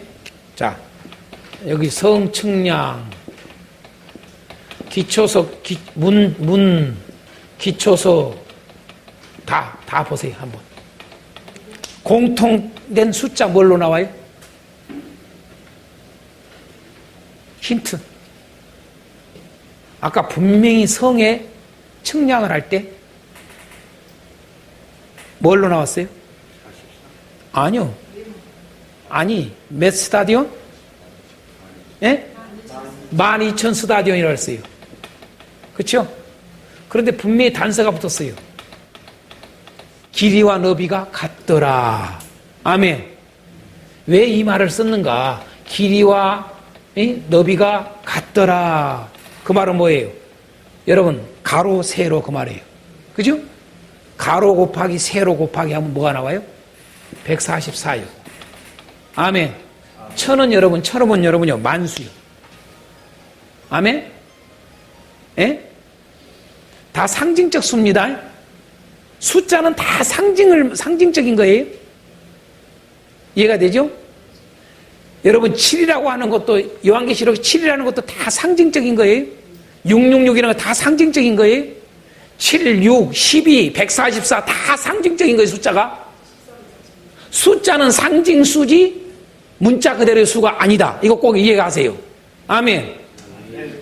자, 여기 성측량, 기초서, 기초서, 다 보세요, 한번. 공통된 숫자 뭘로 나와요? 힌트. 아까 분명히 성의 측량을 할 때 뭘로 나왔어요? 아니요. 아니, 몇 스타디온? 예? 12,000 스타디온이라고 했어요. 그렇죠? 그런데 분명히 단서가 붙었어요. 길이와 너비가 같더라. 아멘. 왜 이 말을 썼는가? 길이와 너비가 같더라. 그 말은 뭐예요? 여러분, 가로, 세로 그 말이에요. 그죠? 가로 곱하기 세로 곱하기 하면 뭐가 나와요? 144요. 아멘. 천은 여러분요, 만수요. 아멘? 예? 다 상징적 수입니다. 숫자는 다 상징적인 거예요. 이해가 되죠? 여러분, 7이라고 하는 것도, 요한계시록 7이라는 것도 다 상징적인 거예요. 666이라는 거 다 상징적인 거예요. 7, 6, 12, 144 다 상징적인 거예요, 숫자가. 숫자는 상징수지 문자 그대로의 수가 아니다. 이거 꼭 이해하세요. 아멘.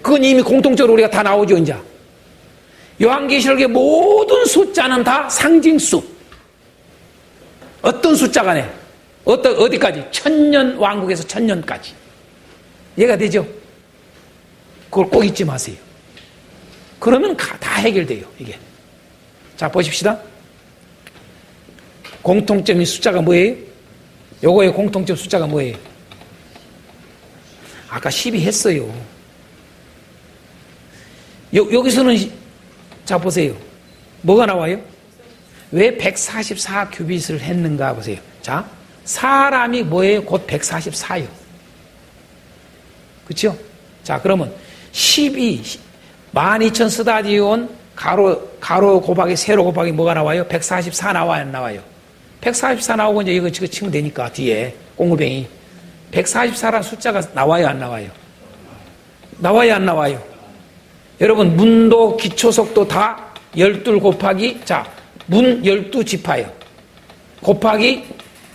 그건 이미 공통적으로 우리가 다 나오죠, 이제. 요한계시록의 모든 숫자는 다 상징수. 어떤 숫자 간에 어디까지? 1000년 왕국에서 1000년까지. 이해가 되죠? 그걸 꼭 잊지 마세요. 그러면 다 해결돼요, 이게. 자, 보십시다. 공통점이 숫자가 뭐예요? 요거의 공통점 숫자가 뭐예요? 아까 12 했어요. 여기서는, 자, 보세요. 뭐가 나와요? 왜 144 큐빗을 했는가 보세요. 자, 사람이 뭐예요? 곧 144요. 그렇죠? 자, 그러면 12, 12,000 스타디온 가로 곱하기 세로 곱하기 뭐가 나와요? 144 나와요, 안 나와요? 144 나오고 이제 이거 치면 되니까 뒤에 꽁무뱅이 144라는 숫자가 나와요, 안 나와요? 나와요, 안 나와요? 여러분, 문도 기초속도 다 12 곱하기, 자, 문 12지파요. 곱하기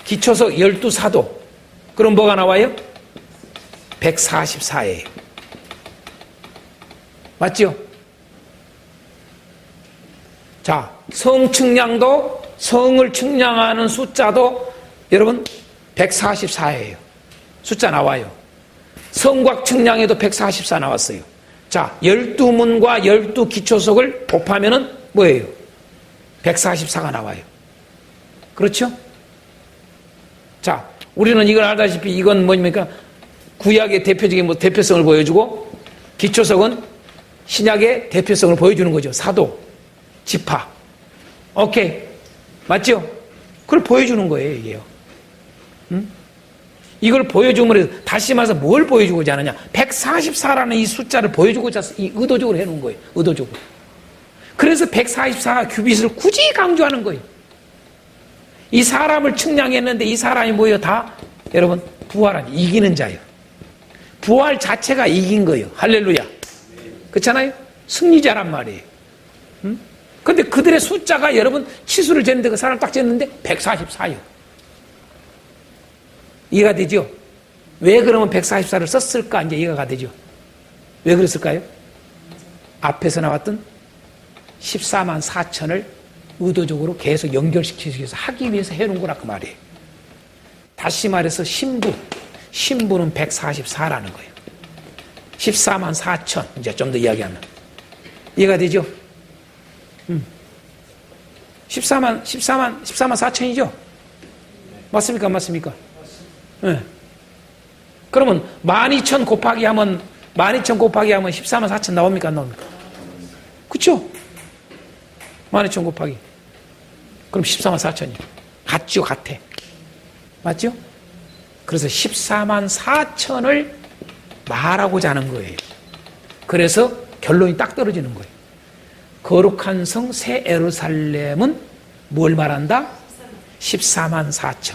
기초속 12사도. 그럼 뭐가 나와요? 144예요. 맞죠? 자, 성측량도, 성을 측량하는 숫자도 여러분 144예요. 숫자 나와요. 성곽 측량에도 144 나왔어요. 자, 12문과 12기초석을 곱하면은 뭐예요? 144가 나와요. 그렇죠? 자, 우리는 이걸 알다시피 이건 뭡니까? 구약의 대표적인 대표성을 보여주고 기초석은 신약의 대표성을 보여주는 거죠. 사도, 지파. 오케이. 맞죠? 그걸 보여주는 거예요, 이게요. 응? 이걸 보여주면 다시 말해서 뭘 보여주고자 하느냐? 144라는 이 숫자를 보여주고자 의도적으로 해놓은 거예요. 의도적으로. 그래서 144 큐빗을 굳이 강조하는 거예요. 이 사람을 측량했는데 이 사람이 뭐예요? 다 여러분 부활한 이기는 자예요. 부활 자체가 이긴 거예요. 할렐루야. 그렇잖아요? 승리자란 말이에요. 응? 근데 그들의 숫자가 여러분 치수를 쟀는데 그 사람 딱 쟀는데 144요. 이해가 되죠? 왜 그러면 144를 썼을까? 이제 이해가 되죠? 왜 그랬을까요? 앞에서 나왔던 14만 4천을 의도적으로 계속 연결시키기 위해서 하기 위해서 해놓은 거라 그 말이에요. 다시 말해서 신부는 144라는 거예요. 14만 4천 이제 좀 더 이야기하면 이해가 되죠? 14만 4천이죠? 맞습니까? 안 맞습니까? 네. 그러면 12,000 곱하기 하면 14만 4천 나옵니까? 안 나옵니까? 그쵸? 12,000 곱하기. 그럼 14만 4천이. 같죠? 같아. 맞죠? 그래서 14만 4천을 말하고자 하는 거예요. 그래서 결론이 딱 떨어지는 거예요. 거룩한 성 새 예루살렘은 뭘 말한다? 14만 4천.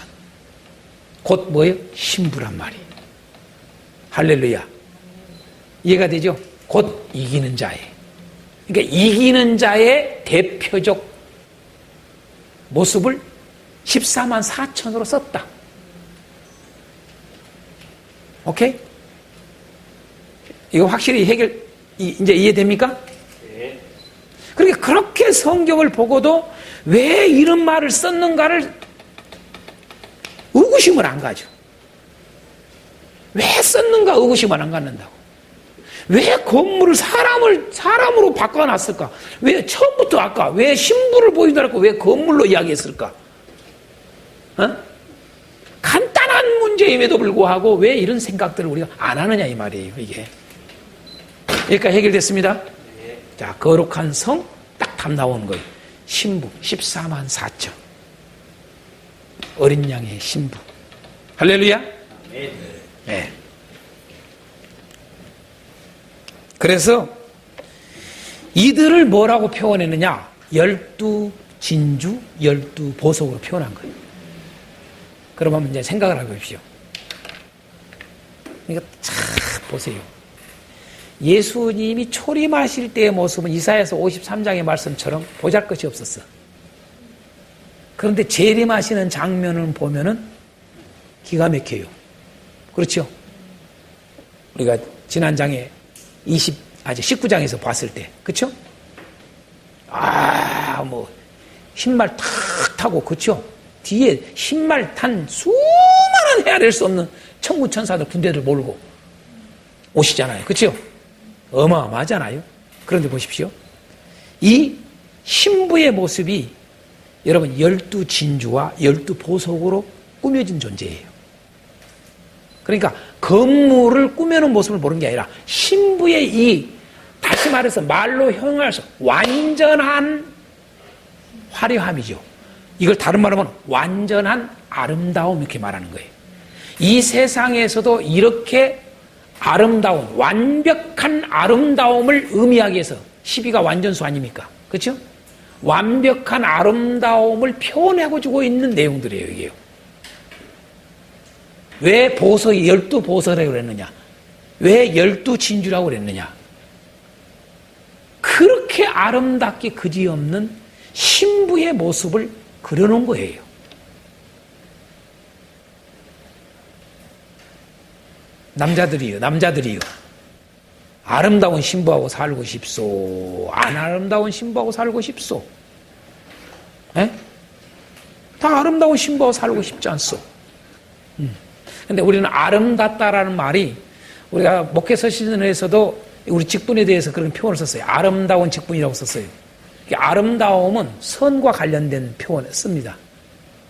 곧 뭐예요? 신부란 말이에요. 할렐루야. 이해가 되죠? 곧 이기는 자예요. 그러니까 이기는 자의 대표적 모습을 14만 4천으로 썼다. 오케이? 이거 확실히 이제 이해됩니까? 네. 그러니까 그렇게 성경을 보고도 왜 이런 말을 썼는가를 의구심을 안 가죠. 왜 썼는가 의구심을 안 갖는다고. 왜 건물을 사람으로 바꿔놨을까? 왜 처음부터 아까 왜 신부를 보이더라고 왜 건물로 이야기했을까? 어? 간단한 문제임에도 불구하고 왜 이런 생각들을 우리가 안 하느냐 이 말이에요. 이게. 그러니까 해결됐습니다. 자, 거룩한 성 딱 답 나오는 거예요. 신부 14만 4천. 어린 양의 신부. 할렐루야. 네. 그래서 이들을 뭐라고 표현했느냐? 12진주, 12보석으로 표현한 거예요. 그러면 이제 생각을 해보십시오. 그러니까 참 보세요. 예수님이 초림하실 때의 모습은 이사야서 53장의 말씀처럼 보잘것이 없었어. 그런데 재림하시는 장면을 보면은 기가 막혀요. 그렇죠? 우리가 지난 장에 19장에서 봤을 때, 그쵸? 흰말 탁 타고, 그쵸? 뒤에 흰말 탄 수많은 헤아릴 수 없는 천군천사들 군대들 몰고 오시잖아요. 그쵸? 어마어마하잖아요. 그런데 보십시오. 이 신부의 모습이 여러분 12진주와 12보석으로 꾸며진 존재예요. 그러니까 건물을 꾸며놓은 모습을 보는 게 아니라 신부의 이 다시 말해서 말로 형용할 수 완전한 화려함이죠. 이걸 다른 말로 하면 완전한 아름다움 이렇게 말하는 거예요. 이 세상에서도 이렇게 아름다운 완벽한 아름다움을 의미하기 위해서 12가 완전수 아닙니까? 그렇죠? 완벽한 아름다움을 표현하고 주고 있는 내용들이에요. 이게요. 왜 보석이 12보석이라고 그랬느냐? 왜 12진주라고 그랬느냐? 그렇게 아름답게 그지없는 신부의 모습을 그려놓은 거예요. 남자들이요. 아름다운 신부하고 살고 싶소? 안 아름다운 신부하고 살고 싶소? 에? 다 아름다운 신부하고 살고 싶지 않소? 근데 우리는 아름답다라는 말이 우리가 목회서 시즌에서도 우리 직분에 대해서 그런 표현을 썼어요. 아름다운 직분이라고 썼어요. 아름다움은 선과 관련된 표현을 씁니다.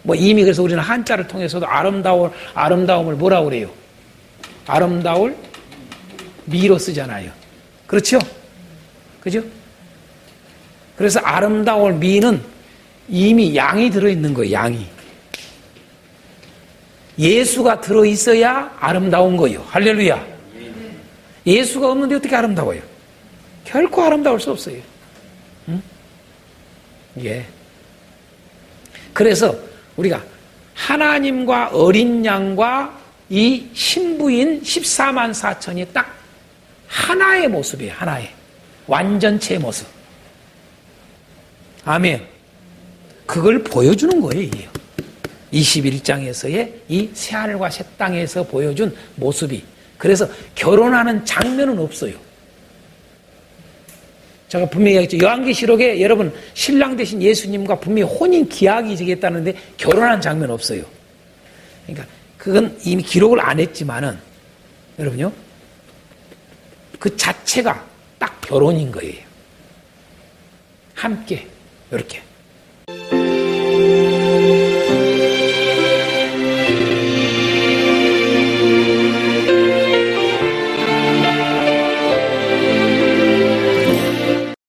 뭐 이미 그래서 우리는 한자를 통해서도 아름다움을 뭐라고 그래요? 아름다울 미로 쓰잖아요. 그렇죠? 그죠? 그래서 아름다울 미는 이미 양이 들어있는 거예요. 양이. 예수가 들어있어야 아름다운 거예요. 할렐루야. 예수가 없는데 어떻게 아름다워요? 결코 아름다울 수 없어요. 응? 예. 그래서 우리가 하나님과 어린 양과 이 신부인 14만 4천이 딱 하나의 모습이에요. 하나의. 완전체의 모습. 아멘. 그걸 보여주는 거예요. 21장에서의 이 새하늘과 새 땅에서 보여준 모습이. 그래서 결혼하는 장면은 없어요. 제가 분명히 얘기했죠. 요한계시록에 여러분 신랑 되신 예수님과 분명히 혼인 기약이 되겠다는데 결혼한 장면 없어요. 그러니까 그건 이미 기록을 안 했지만은 여러분요. 그 자체가 딱 결혼인 거예요. 함께 이렇게.